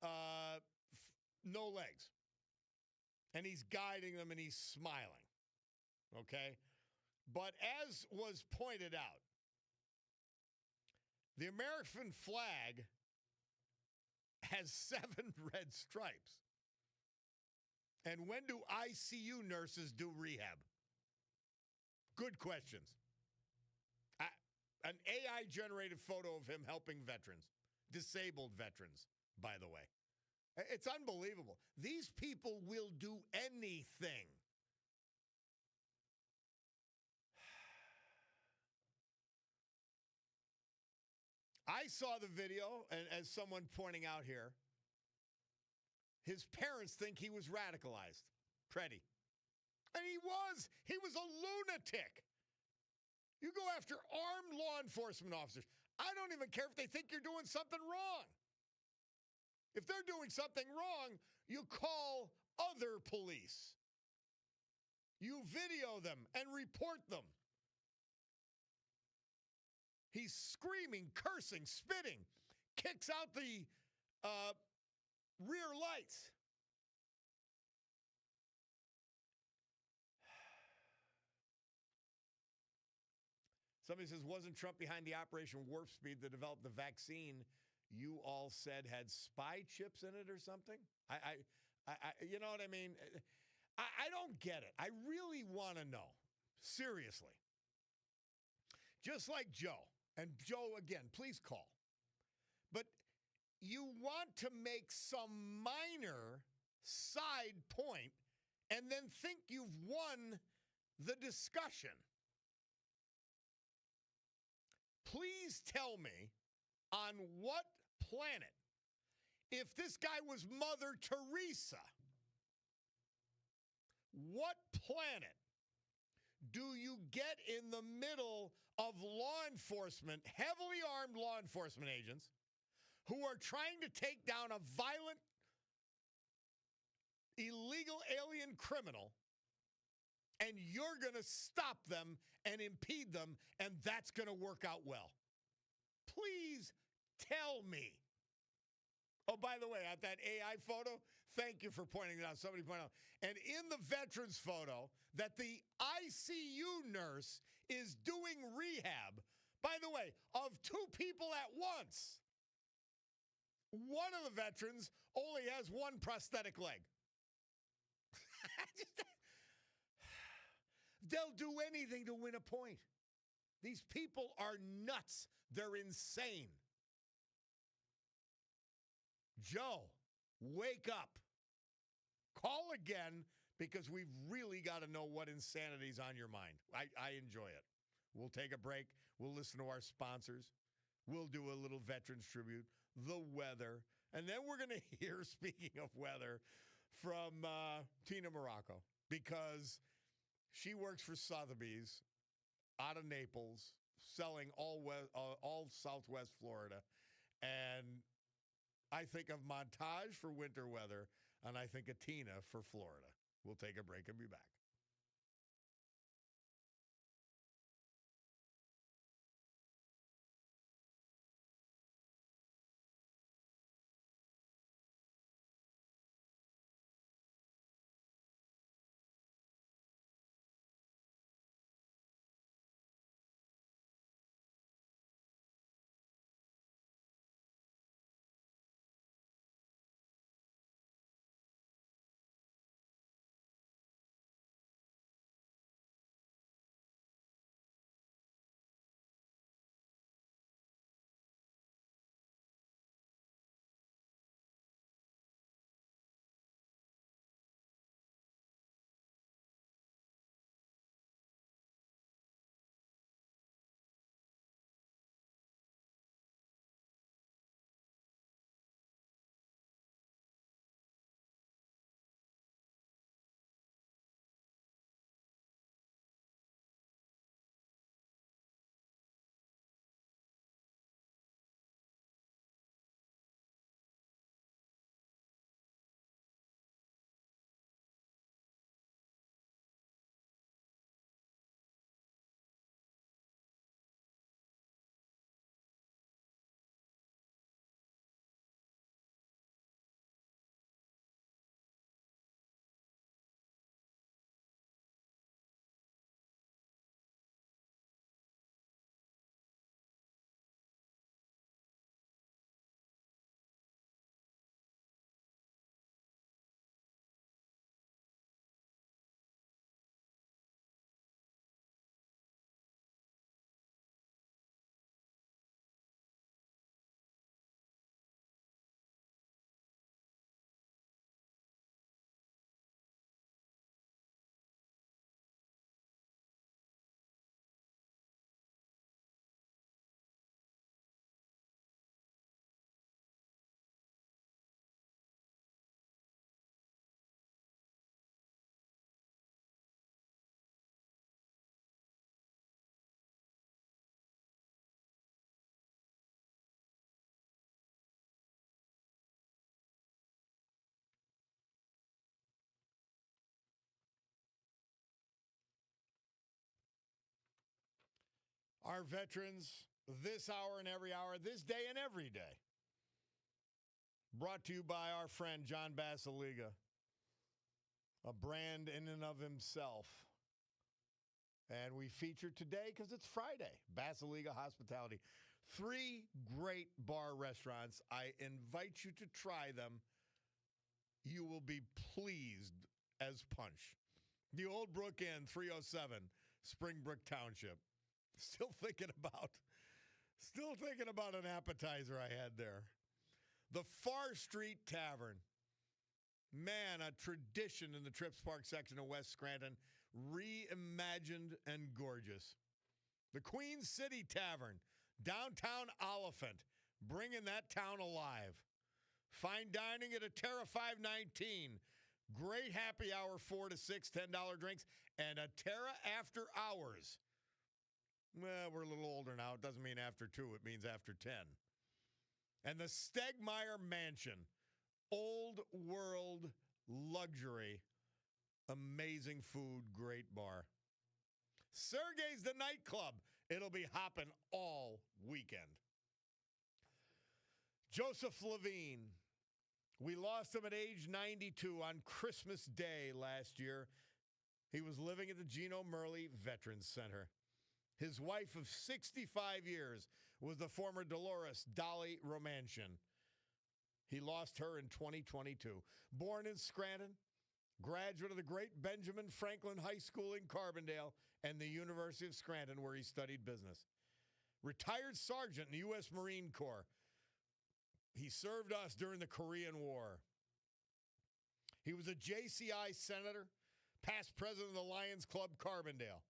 no legs. And he's guiding them and he's smiling. Okay? But as was pointed out, the American flag has 7 red stripes. And when do ICU nurses do rehab? Good questions. An AI-generated photo of him helping veterans, disabled veterans, by the way. It's unbelievable. These people will do anything. I saw the video, and as someone pointing out here, his parents think he was radicalized, Preddy. And he was. He was a lunatic. You go after armed law enforcement officers. I don't even care if they think you're doing something wrong. If they're doing something wrong, you call other police. You video them and report them. He's screaming, cursing, spitting, kicks out the rear lights. Somebody says, wasn't Trump behind the Operation Warp Speed that developed the vaccine you all said had spy chips in it or something? I you know what I mean? I don't get it. I really want to know. Seriously. Just like Joe. And Joe, again, please call. But you want to make some minor side point and then think you've won the discussion. Please tell me on what planet, if this guy was Mother Teresa, what planet do you get in the middle of law enforcement, heavily armed law enforcement agents who are trying to take down a violent, illegal alien criminal, and you're going to stop them and impede them, and that's going to work out well? Please tell me. Oh, by the way, at that AI photo, thank you for pointing it out. Somebody pointed out. And in the veterans photo, that the ICU nurse is doing rehab, by the way, of two people at once. One of the veterans only has one prosthetic leg. They'll do anything to win a point. These people are nuts. They're insane. Joe, wake up. Call again, because we've really got to know what insanity's on your mind. I enjoy it. We'll take a break. We'll listen to our sponsors. We'll do a little veterans tribute, the weather, and then we're going to hear, speaking of weather, from Tina Morocco, because she works for Sotheby's out of Naples, selling all Southwest Florida. And I think of Montage for winter weather, and I think of Tina for Florida. We'll take a break and be back. Our veterans, this hour and every hour, this day and every day. Brought to you by our friend John Basiliga, a brand in and of himself. And we feature today because it's Friday, Basiliga Hospitality. 3 great bar restaurants. I invite you to try them. You will be pleased as punch. The Old Brook Inn, 307, Springbrook Township. Still thinking about an appetizer I had there. The Far Street Tavern. Man, a tradition in the Trips Park section of West Scranton. Reimagined and gorgeous. The Queen City Tavern. Downtown Oliphant, bringing that town alive. Fine dining at a Terra 519. Great happy hour, 4 to 6, $10 drinks, and a Terra after hours. Well, we're a little older now. It doesn't mean after 2. It means after 10. And the Stegmeyer Mansion. Old world luxury. Amazing food, great bar. Sergei's the nightclub. It'll be hopping all weekend. Joseph Levine. We lost him at age 92 on Christmas Day last year. He was living at the Gino Murley Veterans Center. His wife of 65 years was the former Dolores Dolly Romantian. He lost her in 2022. Born in Scranton, graduate of the great Benjamin Franklin High School in Carbondale and the University of Scranton, where he studied business. Retired sergeant in the U.S. Marine Corps. He served us during the Korean War. He was a JCI senator, past president of the Lions Club Carbondale.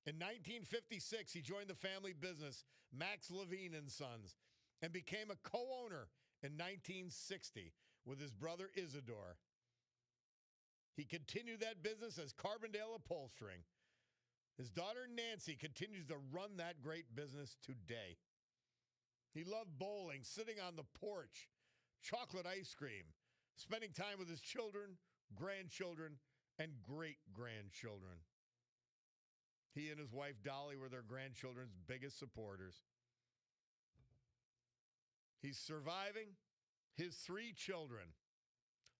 In 1956, he joined the family business, Max Levine and Sons, and became a co-owner in 1960 with his brother Isidore. He continued that business as Carbondale Upholstering. His daughter Nancy continues to run that great business today. He loved bowling, sitting on the porch, chocolate ice cream, spending time with his children, grandchildren, and great-grandchildren. He and his wife Dolly were their grandchildren's biggest supporters. He's surviving his 3 children,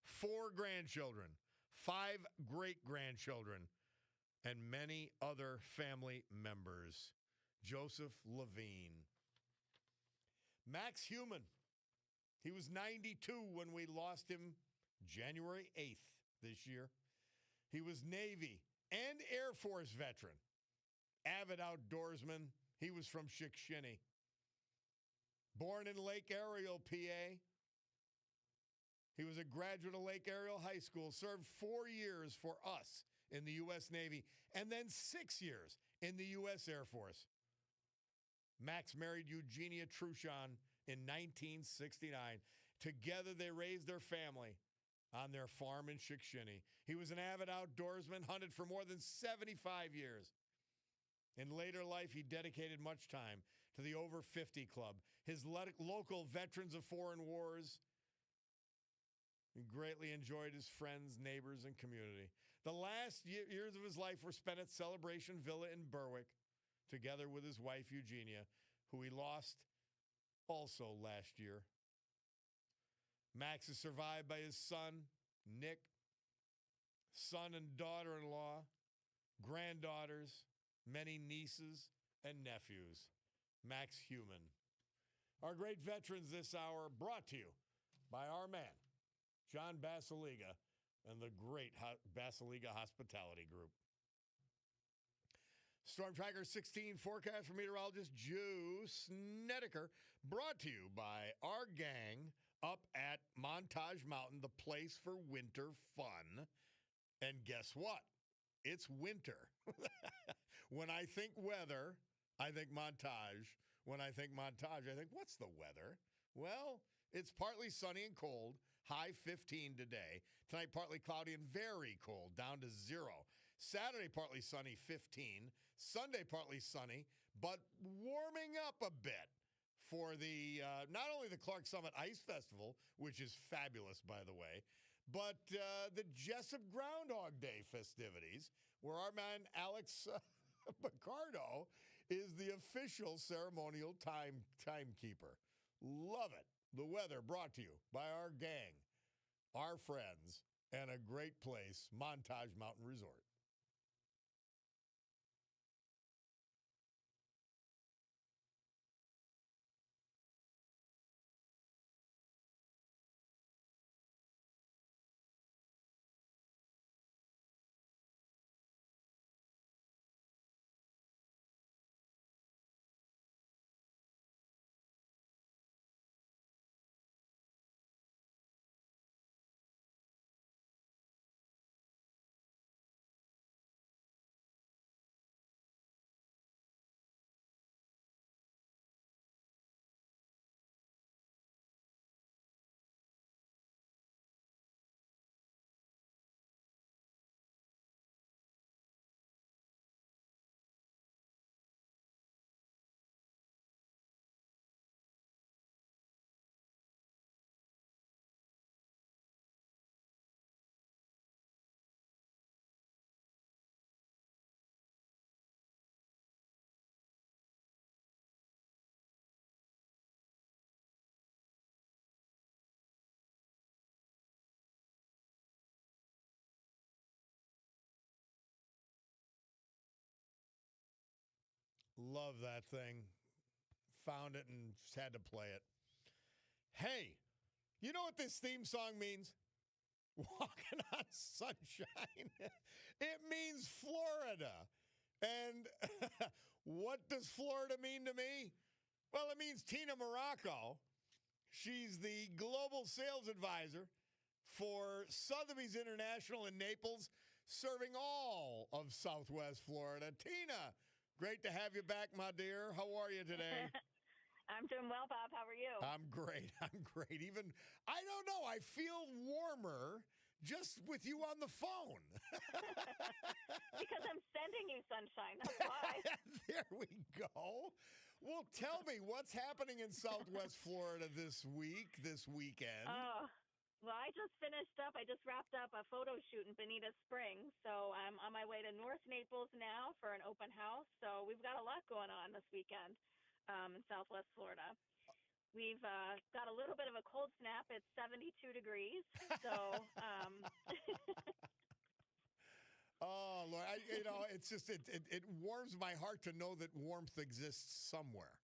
4 grandchildren, 5 great-grandchildren, and many other family members. Joseph Levine. Max Human. He was 92 when we lost him January 8th this year. He was Navy and Air Force veteran. Avid outdoorsman. He was from Shikshini. Born in Lake Ariel, PA. He was a graduate of Lake Ariel High School, served 4 years for us in the U.S. Navy, and then 6 years in the U.S. Air Force. Max married Eugenia Truchon in 1969. Together, they raised their family on their farm in Shikshini. He was an avid outdoorsman, hunted for more than 75 years. In later life, he dedicated much time to the Over 50 Club, his local Veterans of Foreign Wars. He greatly enjoyed his friends, neighbors, and community. The last years of his life were spent at Celebration Villa in Berwick, together with his wife, Eugenia, who he lost also last year. Max is survived by his son, Nick, son and daughter-in-law, granddaughters, many nieces and nephews. Max Human. Our great veterans this hour brought to you by our man, John Basiliga, and the great Basiliga Hospitality Group. Storm Tracker 16 forecast from meteorologist Joe Snedeker, brought to you by our gang up at Montage Mountain, the place for winter fun. And guess what? It's winter. When I think weather, I think Montage. When I think Montage, I think, what's the weather? Well, it's partly sunny and cold, high 15 today. Tonight, partly cloudy and very cold, down to 0. Saturday, partly sunny, 15. Sunday, partly sunny, but warming up a bit for the not only the Clark Summit Ice Festival, which is fabulous, by the way, but the Jessup Groundhog Day festivities, where our man Alex Picardo is the official ceremonial timekeeper. Love it. The weather brought to you by our gang, our friends, and a great place, Montage Mountain Resort. Love that thing. Found it and just had to play it. Hey, you know what this theme song means? Walking on sunshine. It means Florida. And what does Florida mean to me? Well, it means Tina Morocco. She's the global sales advisor for Sotheby's International in Naples, serving all of Southwest Florida. Tina, great to have you back, my dear. How are you today? I'm doing well, Bob. How are you? I'm great. I'm great. Even, I don't know, I feel warmer just with you on the phone. Because I'm sending you sunshine. That's why. There we go. Well, tell me, what's happening in Southwest Florida this weekend? Well, I just finished up. I just wrapped up a photo shoot in Bonita Springs. So I'm on my way to North Naples now for an open house. So we've got a lot going on this weekend in Southwest Florida. We've got a little bit of a cold snap. It's 72 degrees. So, oh, Lord, it's just, it warms my heart to know that warmth exists somewhere.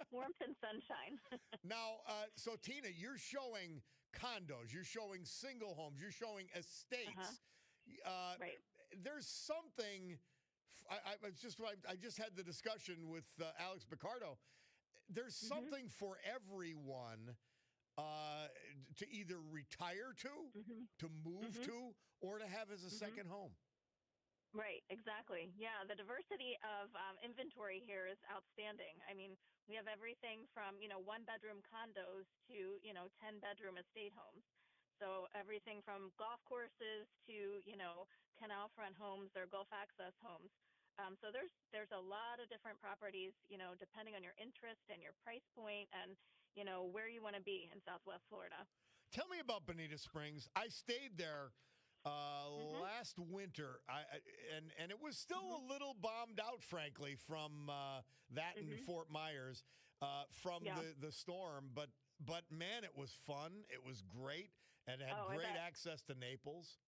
Warmth and sunshine. Now, so Tina, you're showing condos, you're showing single homes, you're showing estates. Right. There's something, I just had the discussion with Alex Picardo. There's something for everyone to either retire to move to, or to have as a second home. Right, exactly. Yeah, the diversity of inventory here is outstanding. I mean, we have everything from, one-bedroom condos to, 10-bedroom estate homes. So everything from golf courses to, canal front homes or Gulf access homes. So there's a lot of different properties, depending on your interest and your price point and, where you want to be in Southwest Florida. Tell me about Bonita Springs. I stayed there last winter, and it was still a little bombed out, frankly, from that and Fort Myers from the storm. But man, it was fun. It was great, and it had great access to Naples.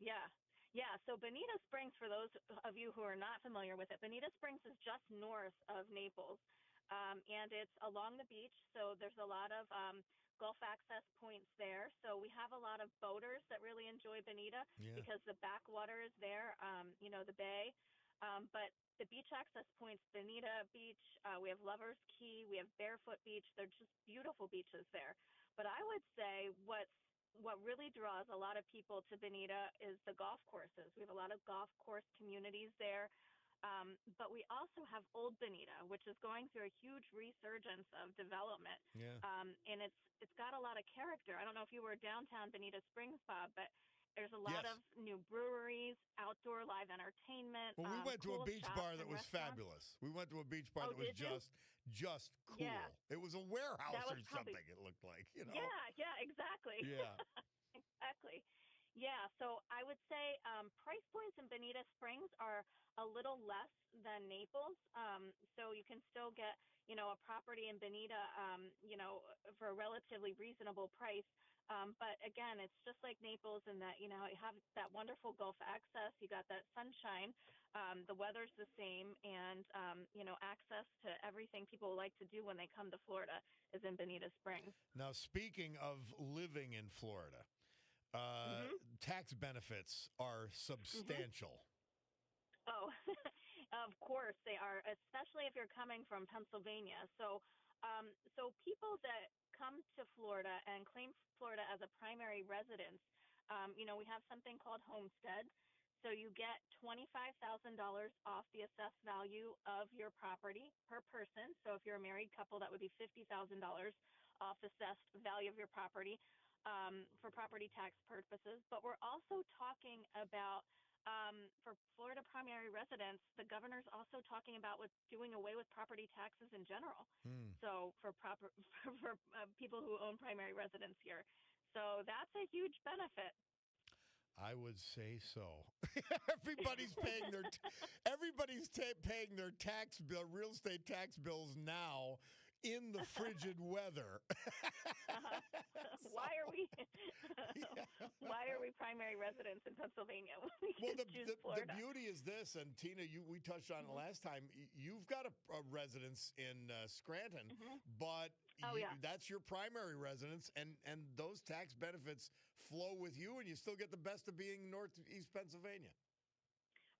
Yeah. Yeah, so Bonita Springs, for those of you who are not familiar with it, Bonita Springs is just north of Naples, and it's along the beach, so there's a lot of Gulf access points there. So we have a lot of boaters that really enjoy Bonita because the backwater is there, the bay. But the beach access points, Bonita Beach, we have Lover's Key, we have Barefoot Beach. They're just beautiful beaches there. But I would say what really draws a lot of people to Bonita is the golf courses. We have a lot of golf course communities there. But we also have Old Bonita, which is going through a huge resurgence of development. Yeah. And it's got a lot of character. I don't know if you were downtown Bonita Springs, Bob, but there's a lot of new breweries, outdoor live entertainment. Well, we went to a beach bar that was restaurants. fabulous. We went to a beach bar that was just cool. Yeah. It was a warehouse or probably, something, it looked like, Yeah, exactly. Yeah. Exactly. Yeah, so I would say price points in Bonita Springs are a little less than Naples. So you can still get, a property in Bonita, for a relatively reasonable price. But again, it's just like Naples in that, you have that wonderful Gulf access. You got that sunshine. The weather's the same. And, access to everything people like to do when they come to Florida is in Bonita Springs. Now, speaking of living in Florida, tax benefits are substantial. Oh, of course they are, especially if you're coming from Pennsylvania. So people that come to Florida and claim Florida as a primary residence, we have something called homestead. So you get $25,000 off the assessed value of your property per person. So if you're a married couple, that would be $50,000 off assessed value of your property for property tax purposes. But we're also talking about for Florida primary residents, the governor's also talking about doing away with property taxes in general. So for people who own primary residence here, so that's a huge benefit. I would say so. Everybody's paying their paying their tax bill, real estate tax bills now in the frigid weather. Why are we primary residence in Pennsylvania. We Well, could choose Florida. the beauty is this, and Tina, we touched on it last time. You've got a residence in Scranton, but that's your primary residence, and those tax benefits flow with you, and you still get the best of being Northeast Pennsylvania.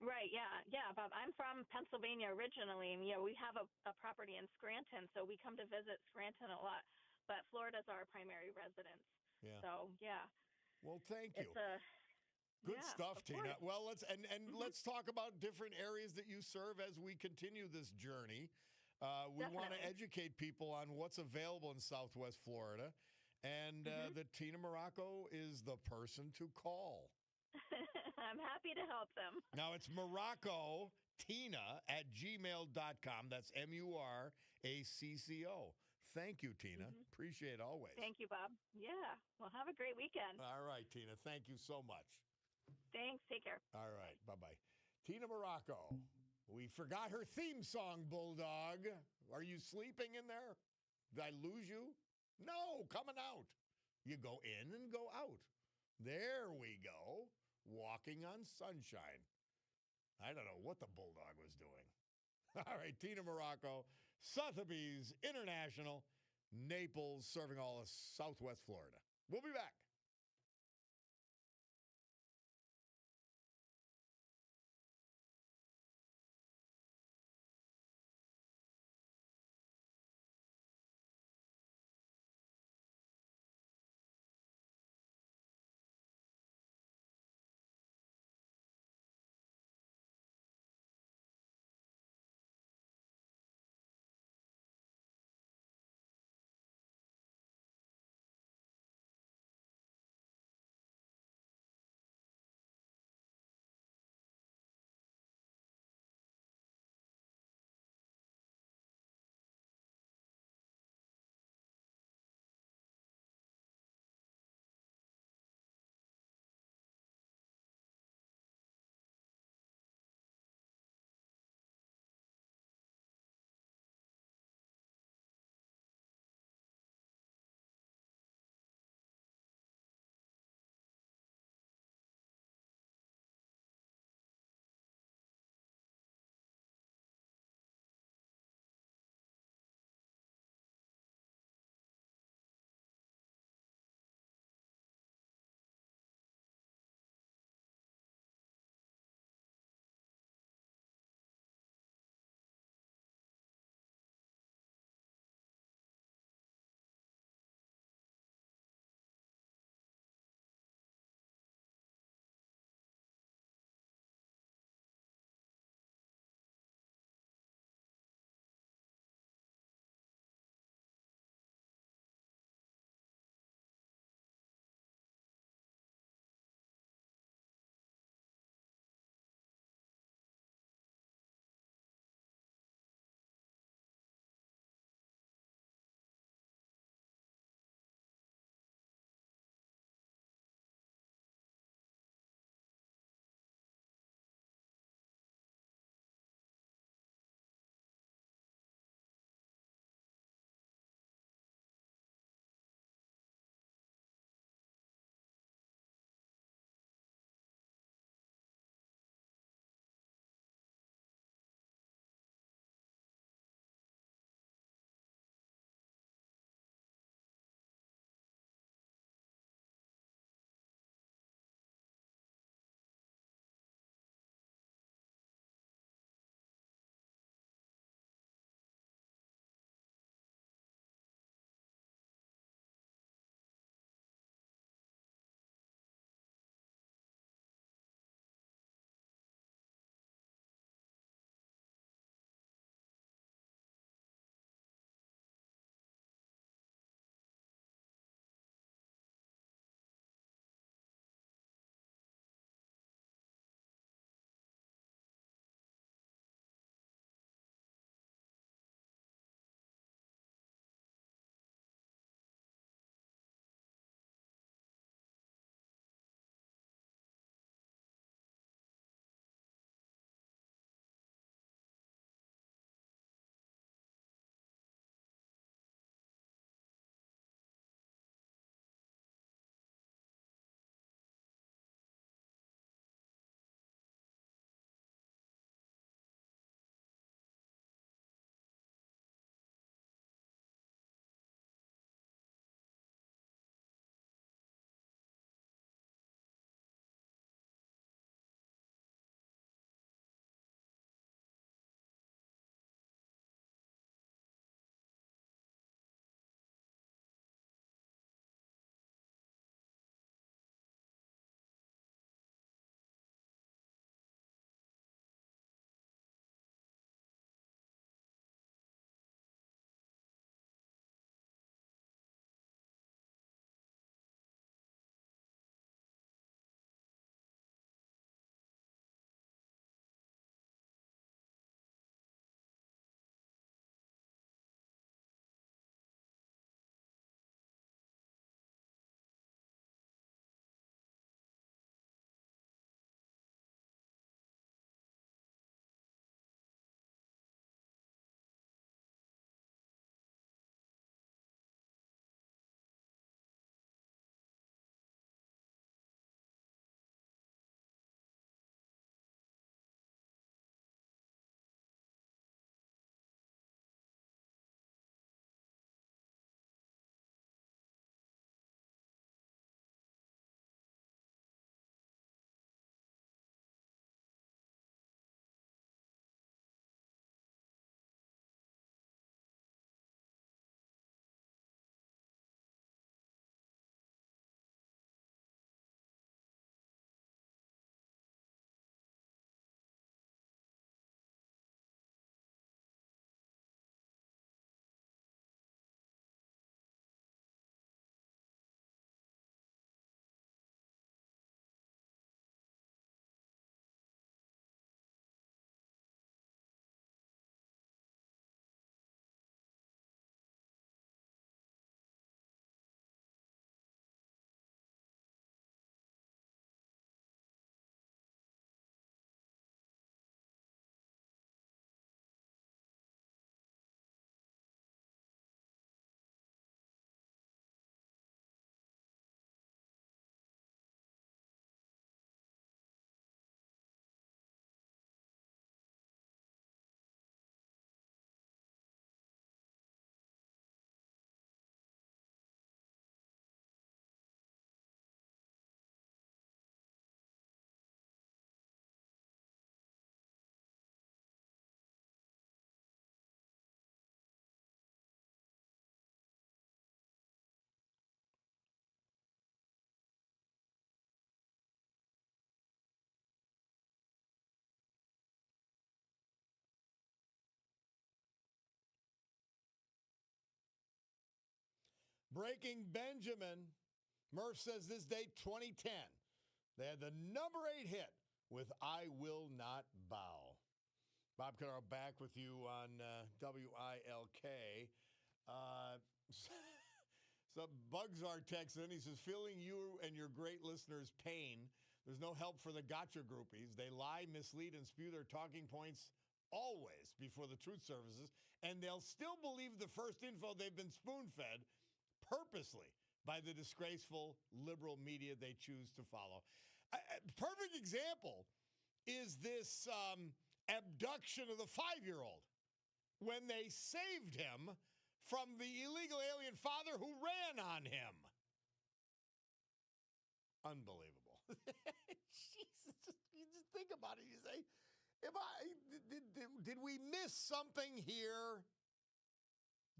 Right, yeah, Bob. I'm from Pennsylvania originally, and we have a property in Scranton, so we come to visit Scranton a lot. But Florida's our primary residence. Yeah. So yeah. Well, thank you. Good Yeah, stuff, Tina. course. Well, let's talk about different areas that you serve as we continue this journey. We want to educate people on what's available in Southwest Florida, and that Tina Morocco is the person to call. I'm happy to help them. Now, it's moroccotina@gmail.com. That's MURACCO. Thank you, Tina. Appreciate it always. Thank you, Bob. Yeah. Well, have a great weekend. All right, Tina. Thank you so much. Thanks. Take care. All right. Bye-bye. Tina Morocco. We forgot her theme song, Bulldog. Are you sleeping in there? Did I lose you? No, coming out. You go in and go out. There we go. Walking on sunshine. I don't know what the Bulldog was doing. All right, Tina Morocco, Sotheby's International, Naples, serving all of Southwest Florida. We'll be back. Breaking Benjamin. Murph says this date, 2010. They had the number 8 hit with I Will Not Bow. Bob Cordaro back with you on WILK. So Bugs are texting. He says, feeling you and your great listeners' pain. There's no help for the gotcha groupies. They lie, mislead, and spew their talking points always before the truth surfaces, and they'll still believe the first info they've been spoon-fed purposely by the disgraceful liberal media they choose to follow. Perfect example is this abduction of the 5-year-old when they saved him from the illegal alien father who ran on him. Unbelievable. Jesus, you just think about it. You say, did we miss something here?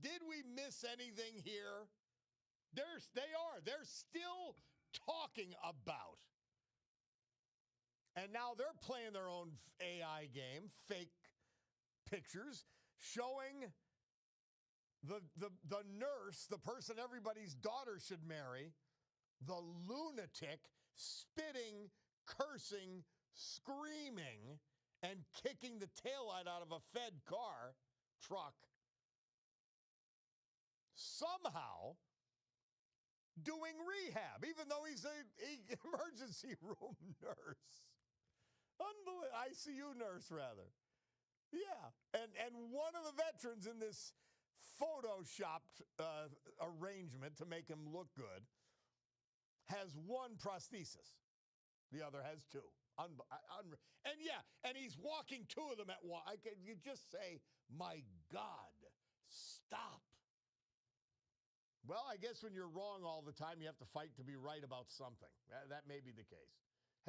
Did we miss anything here? They're still talking about. And now they're playing their own AI game, fake pictures, showing the nurse, the person everybody's daughter should marry, the lunatic, spitting, cursing, screaming, and kicking the taillight out of a fed truck, somehow doing rehab, even though he's a emergency room nurse. Unbelievable. ICU nurse, rather. Yeah. And one of the veterans in this photoshopped arrangement to make him look good has 1 prosthesis. The other has 2. And he's walking 2 of them at once. You just say, my God, stop. Well, I guess when you're wrong all the time, you have to fight to be right about something. That may be the case.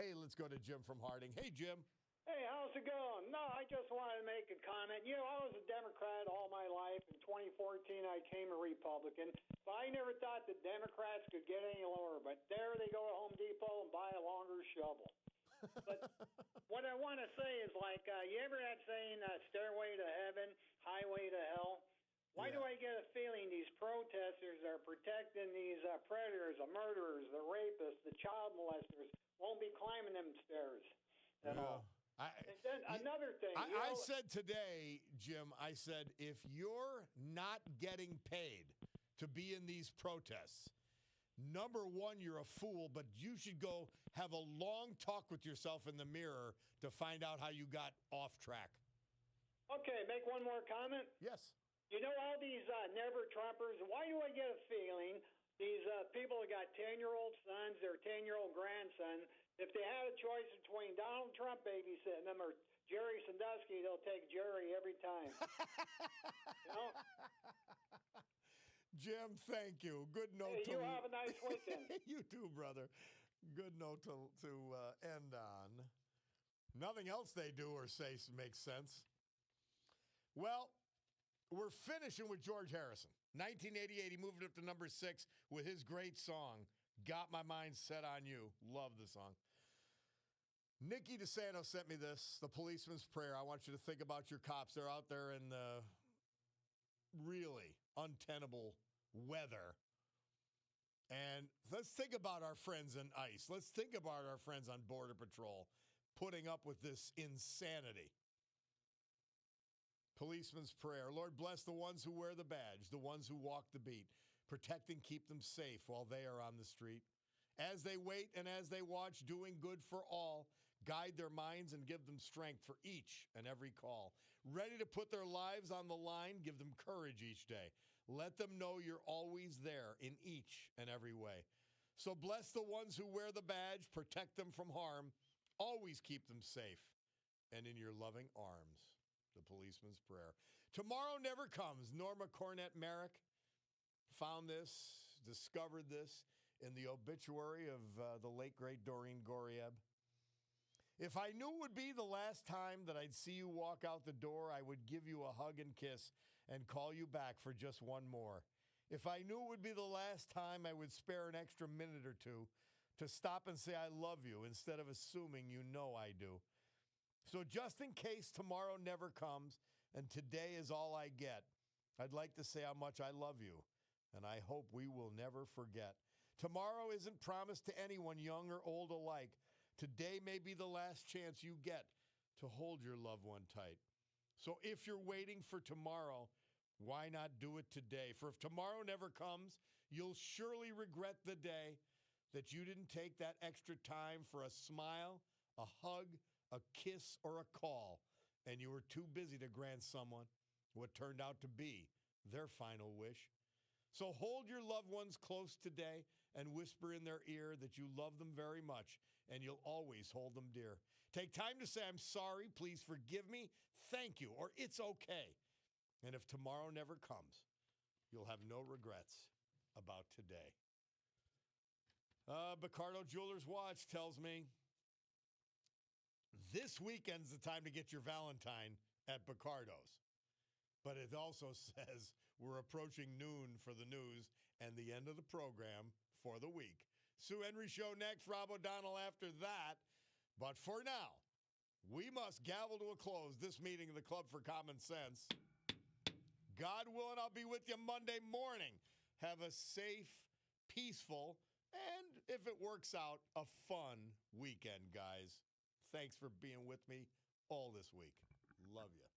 Hey, let's go to Jim from Harding. Hey, Jim. Hey, how's it going? No, I just wanted to make a comment. You know, I was a Democrat all my life. In 2014, I became a Republican. But I never thought the Democrats could get any lower. But there they go to Home Depot and buy a longer shovel. But what I want to say is, like, you ever had saying stairway to heaven, highway to hell? Why do I get a feeling these protesters are protecting these predators, the murderers, the rapists, the child molesters, won't be climbing them stairs at all? And then another thing. I said today, Jim, I said, if you're not getting paid to be in these protests, number one, you're a fool, but you should go have a long talk with yourself in the mirror to find out how you got off track. Okay, make one more comment? Yes. You know, all these never Trumpers, why do I get a feeling these people that got 10-year-old sons, their 10-year-old grandson, if they had a choice between Donald Trump babysitting them or Jerry Sandusky, they'll take Jerry every time. You know? Jim, thank you. Good note. Hey, you have a nice weekend. You too, brother. Good note to end on. Nothing else they do or say makes sense. Well, we're finishing with George Harrison. 1988, he moved up to number 6 with his great song, Got My Mind Set on You. Love the song. Nikki DeSanto sent me this, The Policeman's Prayer. I want you to think about your cops. They're out there in the really untenable weather. And let's think about our friends in ICE. Let's think about our friends on Border Patrol putting up with this insanity. Policeman's Prayer. Lord, bless the ones who wear the badge, the ones who walk the beat. Protect and keep them safe while they are on the street. As they wait and as they watch, doing good for all, guide their minds and give them strength for each and every call. Ready to put their lives on the line, give them courage each day. Let them know you're always there in each and every way. So bless the ones who wear the badge, protect them from harm, always keep them safe and in your loving arms. The Policeman's Prayer. Tomorrow never comes. Norma Cornett Merrick found this, discovered this in the obituary of the late, great Doreen Gorieb. If I knew it would be the last time that I'd see you walk out the door, I would give you a hug and kiss and call you back for just one more. If I knew it would be the last time, I would spare an extra minute or two to stop and say I love you instead of assuming you know I do. So just in case tomorrow never comes and today is all I get, I'd like to say how much I love you and I hope we will never forget. Tomorrow isn't promised to anyone, young or old alike. Today may be the last chance you get to hold your loved one tight. So if you're waiting for tomorrow, why not do it today? For if tomorrow never comes, you'll surely regret the day that you didn't take that extra time for a smile, a hug, a kiss, or a call, and you were too busy to grant someone what turned out to be their final wish. So hold your loved ones close today and whisper in their ear that you love them very much and you'll always hold them dear. Take time to say, I'm sorry, please forgive me, thank you, or it's okay. And if tomorrow never comes, you'll have no regrets about today. Picardo Jewelers Watch tells me this weekend's the time to get your Valentine at Picardo's. But it also says we're approaching noon for the news and the end of the program for the week. Sue Henry Show next, Rob O'Donnell after that. But for now, we must gavel to a close this meeting of the Club for Common Sense. God willing, I'll be with you Monday morning. Have a safe, peaceful, and if it works out, a fun weekend, guys. Thanks for being with me all this week. Love you.